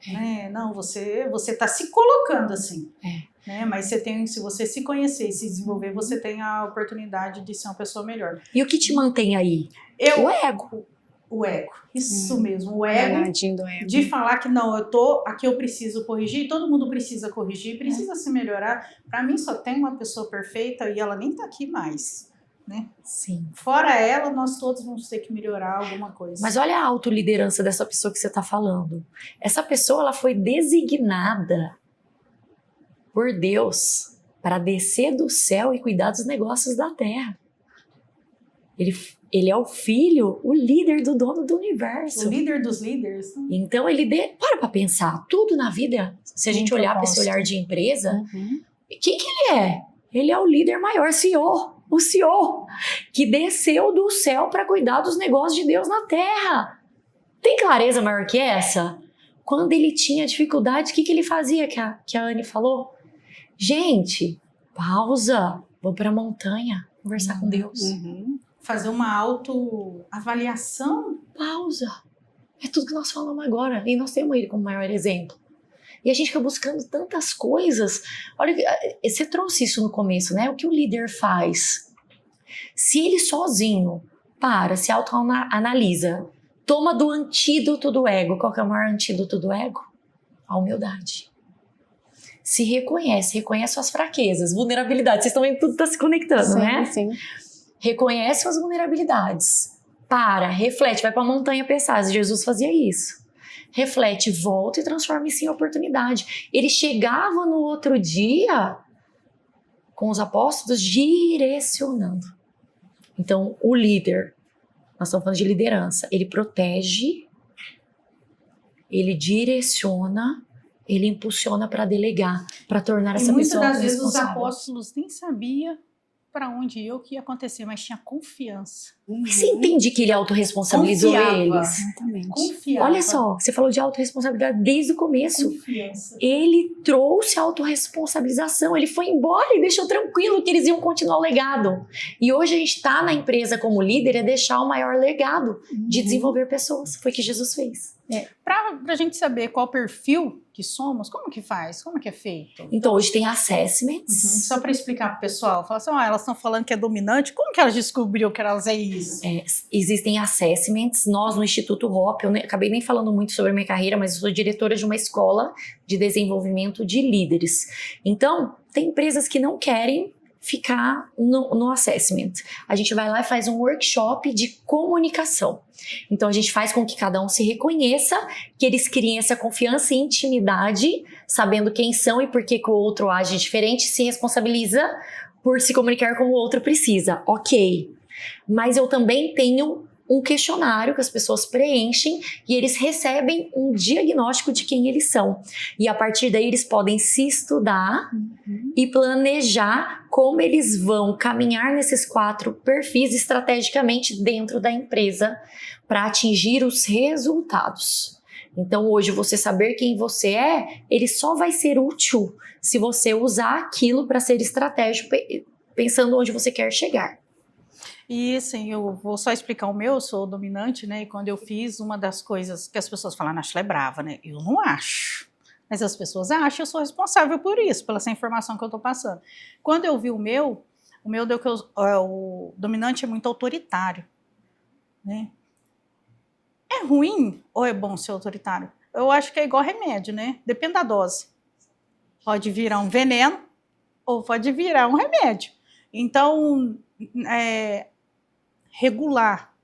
Né? Não, você tá se colocando assim. Né? Mas se você se conhecer e se desenvolver, você tem a oportunidade de ser uma pessoa melhor. E o que te mantém aí? O ego. O ego, isso mesmo, o ego, Do ego. de falar que não, eu tô aqui, eu preciso corrigir, todo mundo precisa corrigir, precisa se melhorar. Para mim só tem uma pessoa perfeita e ela nem tá aqui mais, né? Sim. Fora ela, nós todos vamos ter que melhorar alguma coisa. Mas olha a autoliderança dessa pessoa que você está falando. Essa pessoa, ela foi designada por Deus para descer do céu e cuidar dos negócios da terra. Ele é o filho, o líder do dono do universo. O líder dos líderes. Então para pensar, tudo na vida, se a gente olhar para esse olhar de empresa, quem que ele é? Ele é o líder maior, CEO, o CEO, que desceu do céu para cuidar dos negócios de Deus na terra. Tem clareza maior que essa? Quando ele tinha dificuldade, o que ele fazia, que a Anne falou? Gente, pausa, vou para a montanha conversar com Deus. Fazer uma autoavaliação. Pausa. É tudo que nós falamos agora. E nós temos ele como maior exemplo. E a gente fica buscando tantas coisas. Olha, você trouxe isso no começo, né? O que o líder faz? Se ele sozinho se autoanalisa, toma do antídoto do ego. Qual que é o maior antídoto do ego? A humildade. Se reconhece suas fraquezas, vulnerabilidades. Vocês estão vendo, tudo está se conectando, né? Sim. Reconhece suas vulnerabilidades. Reflete, vai para a montanha pensar. Jesus fazia isso. Reflete, volta e transforma isso em oportunidade. Ele chegava no outro dia com os apóstolos direcionando. Então, o líder, nós estamos falando de liderança, ele protege, ele direciona, ele impulsiona para delegar, para tornar essa pessoa responsável. E muitas das vezes os apóstolos nem sabiam para onde ia, o que ia acontecer, mas tinha confiança. Você entende que ele autorresponsabilizou eles? Exatamente. Confiava. Olha só, você falou de autorresponsabilidade desde o começo. Confiança. Ele trouxe a autorresponsabilização, ele foi embora e deixou tranquilo que eles iam continuar o legado. E hoje a gente está na empresa como líder, é deixar o maior legado de desenvolver pessoas. Foi o que Jesus fez. Para a gente saber qual perfil que somos, como que faz? Como que é feito? Então hoje tem assessments. Só para explicar para o pessoal, falar assim, elas estão falando que é dominante, como que elas descobriram que elas é isso? Existem assessments. Nós no Instituto Hop, eu acabei nem falando muito sobre a minha carreira, mas eu sou diretora de uma escola de desenvolvimento de líderes. Então, tem empresas que não querem ficar no assessment. A gente vai lá e faz um workshop de comunicação. Então a gente faz com que cada um se reconheça, que eles criem essa confiança e intimidade, sabendo quem são e por que o outro age diferente, se responsabiliza por se comunicar como o outro precisa. Ok. Mas eu também tenho um questionário que as pessoas preenchem e eles recebem um diagnóstico de quem eles são. E a partir daí eles podem se estudar e planejar como eles vão caminhar nesses 4 perfis estrategicamente dentro da empresa para atingir os resultados. Então hoje você saber quem você ele só vai ser útil se você usar aquilo para ser estratégico, pensando onde você quer chegar. E assim, eu vou só explicar o meu, eu sou dominante, né? E quando eu fiz, uma das coisas que as pessoas falam, a Náshila é brava, né? Eu não acho. Mas as pessoas acham, eu sou responsável por isso, pela essa informação que eu tô passando. Quando eu vi o meu deu que o dominante é muito autoritário, né? É ruim ou é bom ser autoritário? Eu acho que é igual remédio, né? Depende da dose. Pode virar um veneno ou pode virar um remédio. Então, regular,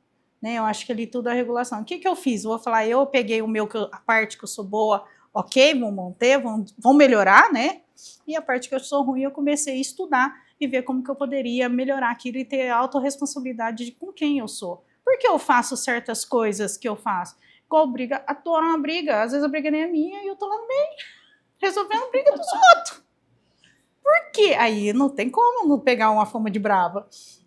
né? Eu acho que ali tudo é regulação. O que eu fiz? Eu vou falar, eu peguei o meu, a parte que eu sou boa, ok, vou manter, vão melhorar, né? E a parte que eu sou ruim, eu comecei a estudar e ver como que eu poderia melhorar aquilo e ter autorresponsabilidade com quem eu sou. Por que eu faço certas coisas que eu faço? Igual briga, adoro uma briga. Às vezes a briga nem é minha e eu tô lá no meio, resolvendo a briga dos outros. Por quê? Aí não tem como não pegar uma fama de brava.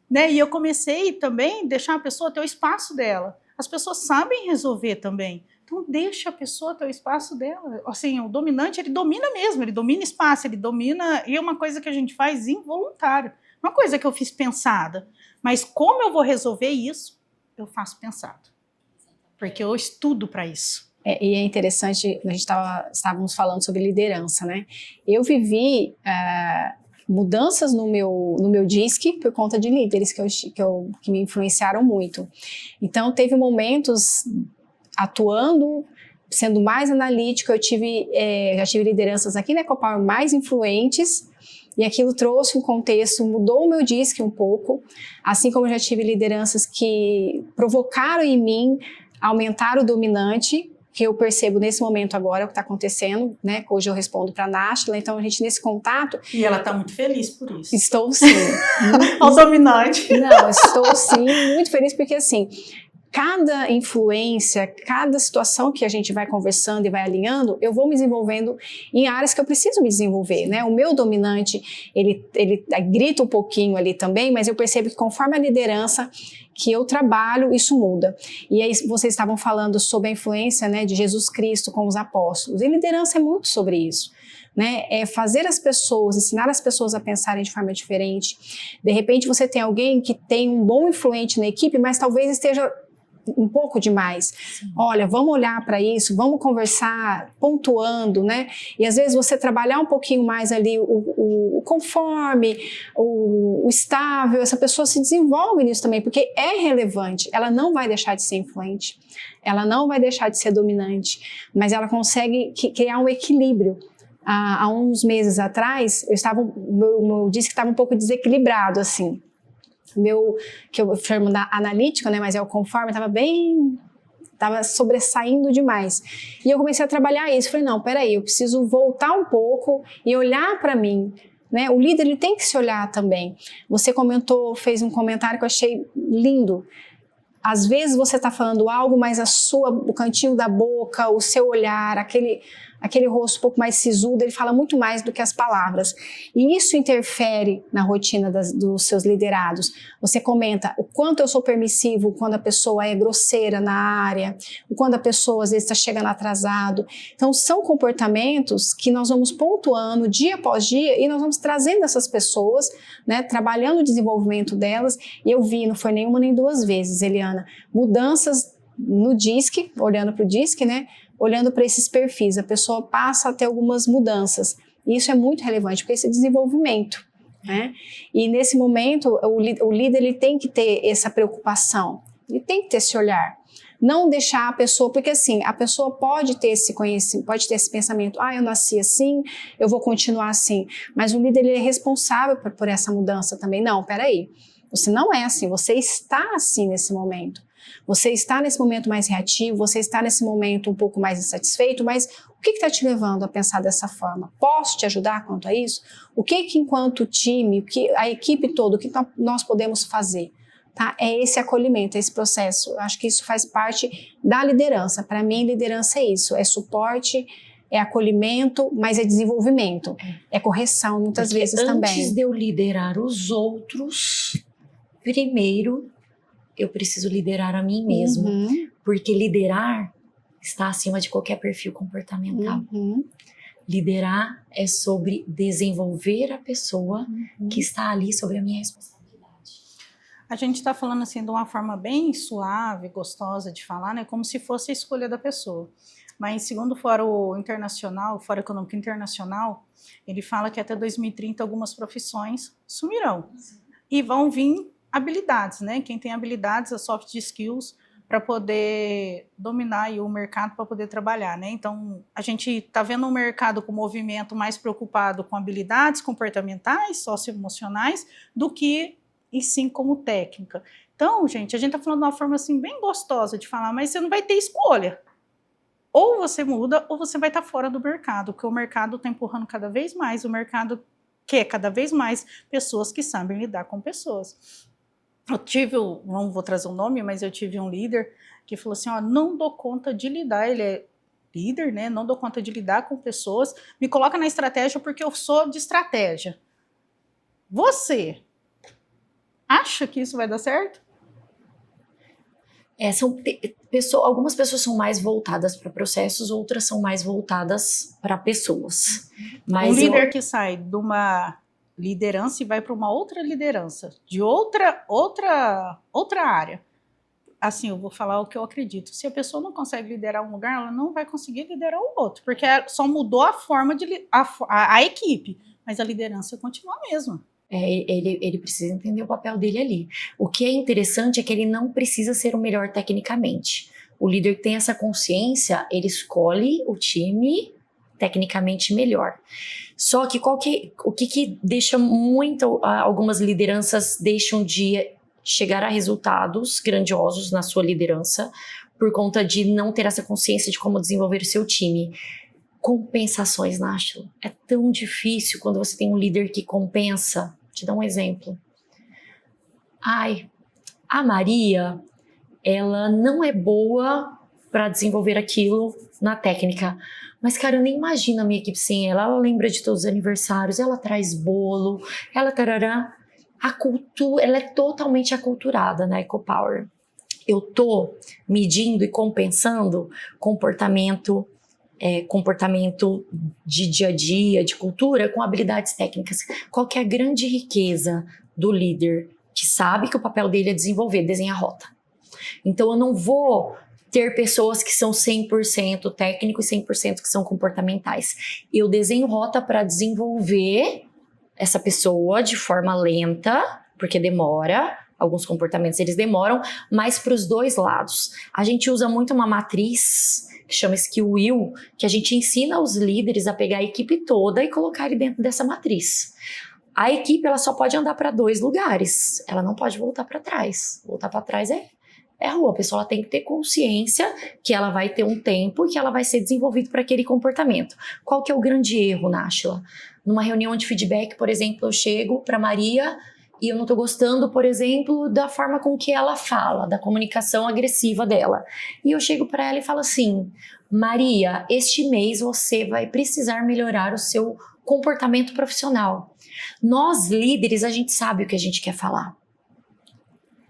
Né? E eu comecei também a deixar a pessoa ter o espaço dela. As pessoas sabem resolver também. Então deixa a pessoa ter o espaço dela. Assim, o dominante, ele domina mesmo, ele domina espaço, ele domina... E é uma coisa que a gente faz involuntário. Uma coisa que eu fiz pensada. Mas como eu vou resolver isso, eu faço pensado. Porque eu estudo para isso. E é interessante, a gente estávamos falando sobre liderança, né? Eu vivi mudanças no meu DISC por conta de líderes que me influenciaram muito. Então, teve momentos atuando, sendo mais analítica, já tive lideranças aqui na EcoPower mais influentes, e aquilo trouxe um contexto, mudou o meu DISC um pouco, assim como eu já tive lideranças que provocaram em mim aumentar o dominante, que eu percebo nesse momento agora o que está acontecendo, né? Hoje eu respondo para a Náshila, então a gente nesse contato... E ela está muito feliz por isso. Estou sim. O dominante. Não, estou sim, muito feliz porque assim... Cada influência, cada situação que a gente vai conversando e vai alinhando, eu vou me desenvolvendo em áreas que eu preciso me desenvolver, né? O meu dominante, ele grita um pouquinho ali também, mas eu percebo que conforme a liderança que eu trabalho, isso muda. E aí vocês estavam falando sobre a influência, né, de Jesus Cristo com os apóstolos. E liderança é muito sobre isso. Né, é fazer as pessoas, ensinar as pessoas a pensarem de forma diferente. De repente você tem alguém que tem um bom influente na equipe, mas talvez esteja um pouco demais. Sim. Olha, vamos olhar para isso, vamos conversar, pontuando, né? E às vezes você trabalhar um pouquinho mais ali o conforme, o estável, essa pessoa se desenvolve nisso também, porque é relevante, ela não vai deixar de ser influente, ela não vai deixar de ser dominante, mas ela consegue criar um equilíbrio. Há uns meses atrás, meu DISC estava um pouco desequilibrado, assim. Que eu chamo da analítica, né, mas é o conforme, estava sobressaindo demais. E eu comecei a trabalhar isso, falei, não, peraí, eu preciso voltar um pouco e olhar para mim, né, o líder ele tem que se olhar também. Você fez um comentário que eu achei lindo. Às vezes você está falando algo, mas o cantinho da boca, o seu olhar, aquele rosto um pouco mais sisudo, ele fala muito mais do que as palavras. E isso interfere na rotina dos seus liderados. Você comenta o quanto eu sou permissivo quando a pessoa é grosseira na área, o quando a pessoa às vezes está chegando atrasado. Então são comportamentos que nós vamos pontuando dia após dia e nós vamos trazendo essas pessoas, né, trabalhando o desenvolvimento delas. E eu vi, não foi nenhuma nem duas vezes, Eliana, mudanças no DISC, olhando para o DISC, né? Olhando para esses perfis, a pessoa passa a ter algumas mudanças. E isso é muito relevante, porque esse desenvolvimento, né? E nesse momento, o líder ele tem que ter essa preocupação, ele tem que ter esse olhar. Não deixar a pessoa, porque assim, a pessoa pode ter esse conhecimento, pode ter esse pensamento, eu nasci assim, eu vou continuar assim. Mas o líder ele é responsável por essa mudança também. Não, peraí, você não é assim, você está assim nesse momento. Você está nesse momento mais reativo, você está nesse momento um pouco mais insatisfeito, mas o que está te levando a pensar dessa forma? Posso te ajudar quanto a isso? O que enquanto time, a equipe toda, o que nós podemos fazer? Tá? É esse acolhimento, é esse processo. Eu acho que isso faz parte da liderança. Para mim, liderança é isso, é suporte, é acolhimento, mas é desenvolvimento, é correção muitas vezes também. Antes de eu liderar os outros, primeiro eu preciso liderar a mim mesmo, porque liderar está acima de qualquer perfil comportamental. Liderar é sobre desenvolver a pessoa que está ali sobre a minha responsabilidade. A gente está falando assim de uma forma bem suave, gostosa de falar, né? Como se fosse a escolha da pessoa. Mas segundo o Fórum Internacional, o Fórum Econômico Internacional, ele fala que até 2030 algumas profissões sumirão. E vão vir habilidades, né? Quem tem habilidades, as soft skills, para poder dominar aí o mercado, para poder trabalhar, né? Então, a gente está vendo um mercado com movimento mais preocupado com habilidades comportamentais, socioemocionais, do que, e sim, como técnica. Então, gente, a gente está falando de uma forma assim bem gostosa de falar, mas você não vai ter escolha. Ou você muda, ou você vai estar fora do mercado, porque o mercado está empurrando cada vez mais, o mercado quer cada vez mais pessoas que sabem lidar com pessoas. não vou trazer o nome, mas eu tive um líder que falou assim, ó, não dou conta de lidar, ele é líder, né, não dou conta de lidar com pessoas, me coloca na estratégia porque eu sou de estratégia. Você acha que isso vai dar certo? Algumas pessoas são mais voltadas para processos, outras são mais voltadas para pessoas. Mas um líder que sai de uma liderança e vai para uma outra liderança, de outra área. Assim, eu vou falar o que eu acredito. Se a pessoa não consegue liderar um lugar, ela não vai conseguir liderar o outro, porque só mudou a forma de a equipe, mas a liderança continua a mesma. Ele precisa entender o papel dele ali. O que é interessante é que ele não precisa ser o melhor tecnicamente. O líder que tem essa consciência, ele escolhe o time tecnicamente melhor. Só que o que deixa algumas lideranças deixam de chegar a resultados grandiosos na sua liderança por conta de não ter essa consciência de como desenvolver o seu time. Compensações, Náshila. É tão difícil quando você tem um líder que compensa. Te dar um exemplo. A Maria, ela não é boa para desenvolver aquilo na técnica. Mas, cara, eu nem imagino a minha equipe sem ela. Ela lembra de todos os aniversários, ela traz bolo, ela tarará. Ela é totalmente aculturada na EcoPower. Eu tô medindo e compensando comportamento de dia a dia, de cultura, com habilidades técnicas. Qual que é a grande riqueza do líder que sabe que o papel dele é desenvolver, desenhar rota? Então eu não vou ter pessoas que são 100% técnico e 100% que são comportamentais. Eu desenho rota para desenvolver essa pessoa de forma lenta, porque demora. Alguns comportamentos eles demoram, mas para os dois lados. A gente usa muito uma matriz que chama Skill Wheel, que a gente ensina os líderes a pegar a equipe toda e colocar ele dentro dessa matriz. A equipe ela só pode andar para 2 lugares, ela não pode voltar para trás. Voltar para trás é rua. A pessoa ela tem que ter consciência que ela vai ter um tempo e que ela vai ser desenvolvida para aquele comportamento. Qual que é o grande erro, Náshila? Numa reunião de feedback, por exemplo, eu chego para Maria e eu não estou gostando, por exemplo, da forma com que ela fala, da comunicação agressiva dela. E eu chego para ela e falo assim, Maria, este mês você vai precisar melhorar o seu comportamento profissional. Nós, líderes, a gente sabe o que a gente quer falar.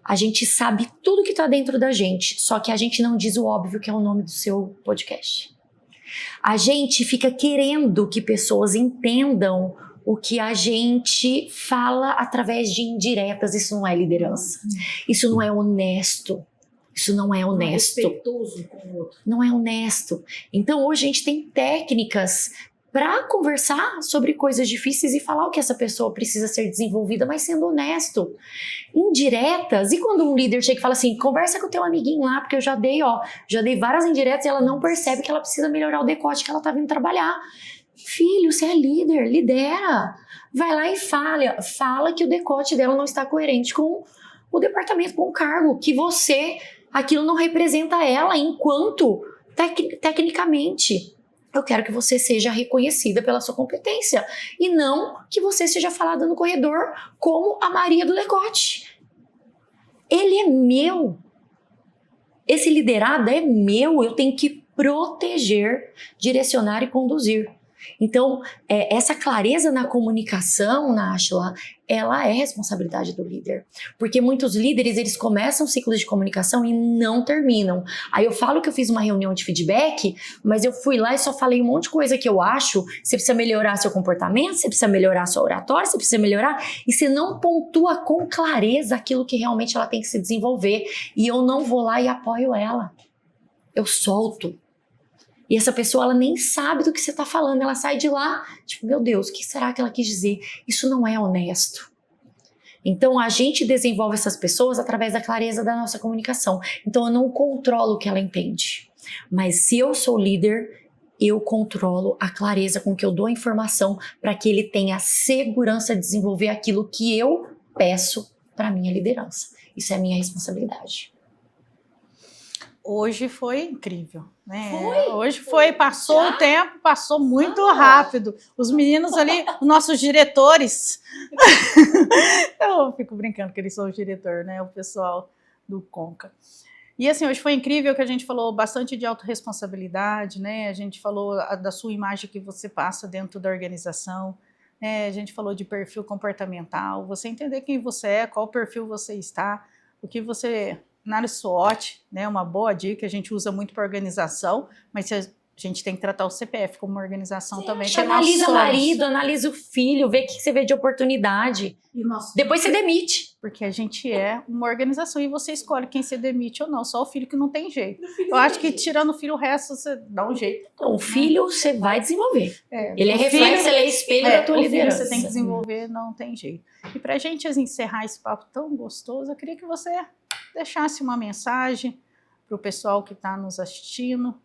A gente sabe tudo que está dentro da gente, só que a gente não diz o óbvio que é o nome do seu podcast. A gente fica querendo que pessoas entendam o que a gente fala através de indiretas. Isso não é liderança. Isso não é honesto. Isso não é honesto. Não é respeitoso com o outro. Não é honesto. Então hoje a gente tem técnicas para conversar sobre coisas difíceis e falar o que essa pessoa precisa ser desenvolvida, mas sendo honesto. Indiretas. E quando um líder chega e fala assim, conversa com o teu amiguinho lá, porque eu já dei várias indiretas e ela não percebe que ela precisa melhorar o decote que ela tá vindo trabalhar. Filho, você é líder, lidera. Vai lá e fala que o decote dela não está coerente com o departamento, com o cargo, que aquilo não representa ela enquanto tecnicamente. Eu quero que você seja reconhecida pela sua competência e não que você seja falada no corredor como a Maria do decote. Ele é meu. Esse liderado é meu, eu tenho que proteger, direcionar e conduzir. Então, essa clareza na comunicação, Náshila, ela é responsabilidade do líder. Porque muitos líderes, eles começam ciclos de comunicação e não terminam. Aí eu falo que eu fiz uma reunião de feedback, mas eu fui lá e só falei um monte de coisa que eu acho. Você precisa melhorar seu comportamento, você precisa melhorar sua oratória, você precisa melhorar. E você não pontua com clareza aquilo que realmente ela tem que se desenvolver. E eu não vou lá e apoio ela. Eu solto. E essa pessoa, ela nem sabe do que você está falando. Ela sai de lá, tipo, meu Deus, o que será que ela quis dizer? Isso não é honesto. Então, a gente desenvolve essas pessoas através da clareza da nossa comunicação. Então, eu não controlo o que ela entende. Mas se eu sou líder, eu controlo a clareza com que eu dou a informação para que ele tenha segurança de desenvolver aquilo que eu peço para a minha liderança. Isso é a minha responsabilidade. Hoje foi incrível, né? Foi? Hoje foi, passou Já? o tempo, passou muito rápido. Os meninos ali, os nossos diretores, eu fico brincando que eles são o diretor, né? O pessoal do Conca. E assim, hoje foi incrível que a gente falou bastante de autorresponsabilidade, né? A gente falou da sua imagem que você passa dentro da organização, né? A gente falou de perfil comportamental, você entender quem você é, qual perfil você está, o que você... Análise SWOT, né, uma boa dica, a gente usa muito para organização, mas a gente tem que tratar o CPF como uma organização também. Analisa o marido, analisa o filho, vê o que você vê de oportunidade. Depois você demite. Porque a gente é uma organização e você escolhe quem você demite ou não, só o filho que não tem jeito. Eu acho que tirando o filho, o resto você dá um jeito. Então, o filho você vai desenvolver. Ele é reflexo, ele é espelho da tua liderança. Você tem que desenvolver, não tem jeito. E para a gente encerrar esse papo tão gostoso, eu queria que você deixasse uma mensagem para o pessoal que está nos assistindo.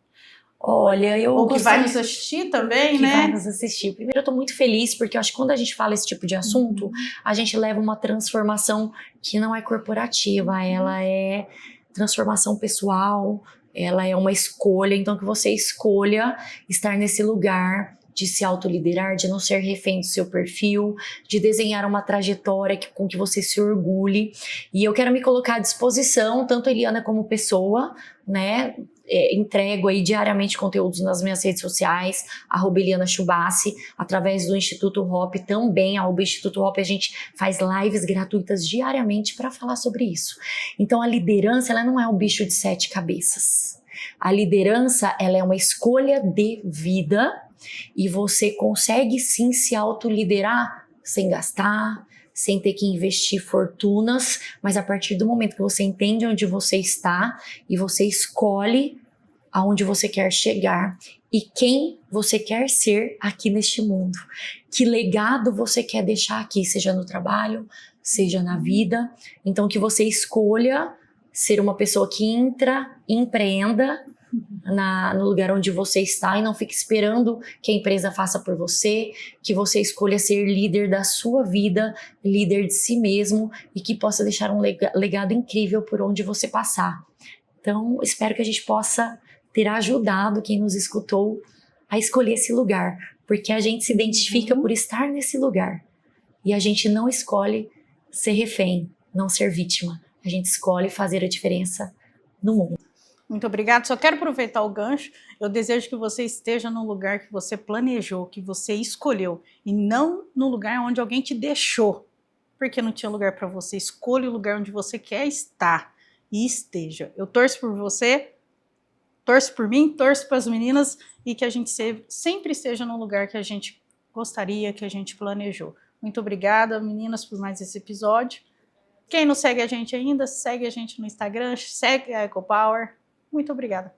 Olha, ou que vai nos assistir também, né? Que vai nos assistir. Primeiro, eu tô muito feliz, porque eu acho que quando a gente fala esse tipo de assunto, a gente leva uma transformação que não é corporativa, ela é transformação pessoal, ela é uma escolha, então que você escolha estar nesse lugar de se autoliderar, de não ser refém do seu perfil, de desenhar uma trajetória com que você se orgulhe. E eu quero me colocar à disposição, tanto Eliana como pessoa, né? Entrego aí diariamente conteúdos nas minhas redes sociais, @ElianaChubassi, através do Instituto Hop também, Instituto Hop a gente faz lives gratuitas diariamente para falar sobre isso. Então a liderança, ela não é um bicho de 7 cabeças. A liderança, ela é uma escolha de vida e você consegue sim se autoliderar sem gastar, sem ter que investir fortunas, mas a partir do momento que você entende onde você está e você escolhe aonde você quer chegar e quem você quer ser aqui neste mundo. Que legado você quer deixar aqui, seja no trabalho, seja na vida. Então que você escolha ser uma pessoa que empreenda no lugar onde você está e não fique esperando que a empresa faça por você, que você escolha ser líder da sua vida, líder de si mesmo e que possa deixar um legado incrível por onde você passar. Então, espero que a gente possa ter ajudado quem nos escutou a escolher esse lugar, porque a gente se identifica por estar nesse lugar e a gente não escolhe ser refém, não ser vítima. A gente escolhe fazer a diferença no mundo. Muito obrigada. Só quero aproveitar o gancho. Eu desejo que você esteja no lugar que você planejou, que você escolheu, e não no lugar onde alguém te deixou, porque não tinha lugar para você. Escolha o lugar onde você quer estar e esteja. Eu torço por você, torço por mim, torço para as meninas e que a gente sempre esteja no lugar que a gente gostaria, que a gente planejou. Muito obrigada, meninas, por mais esse episódio. Quem não segue a gente ainda, segue a gente no Instagram, segue a EcoPower. Muito obrigada.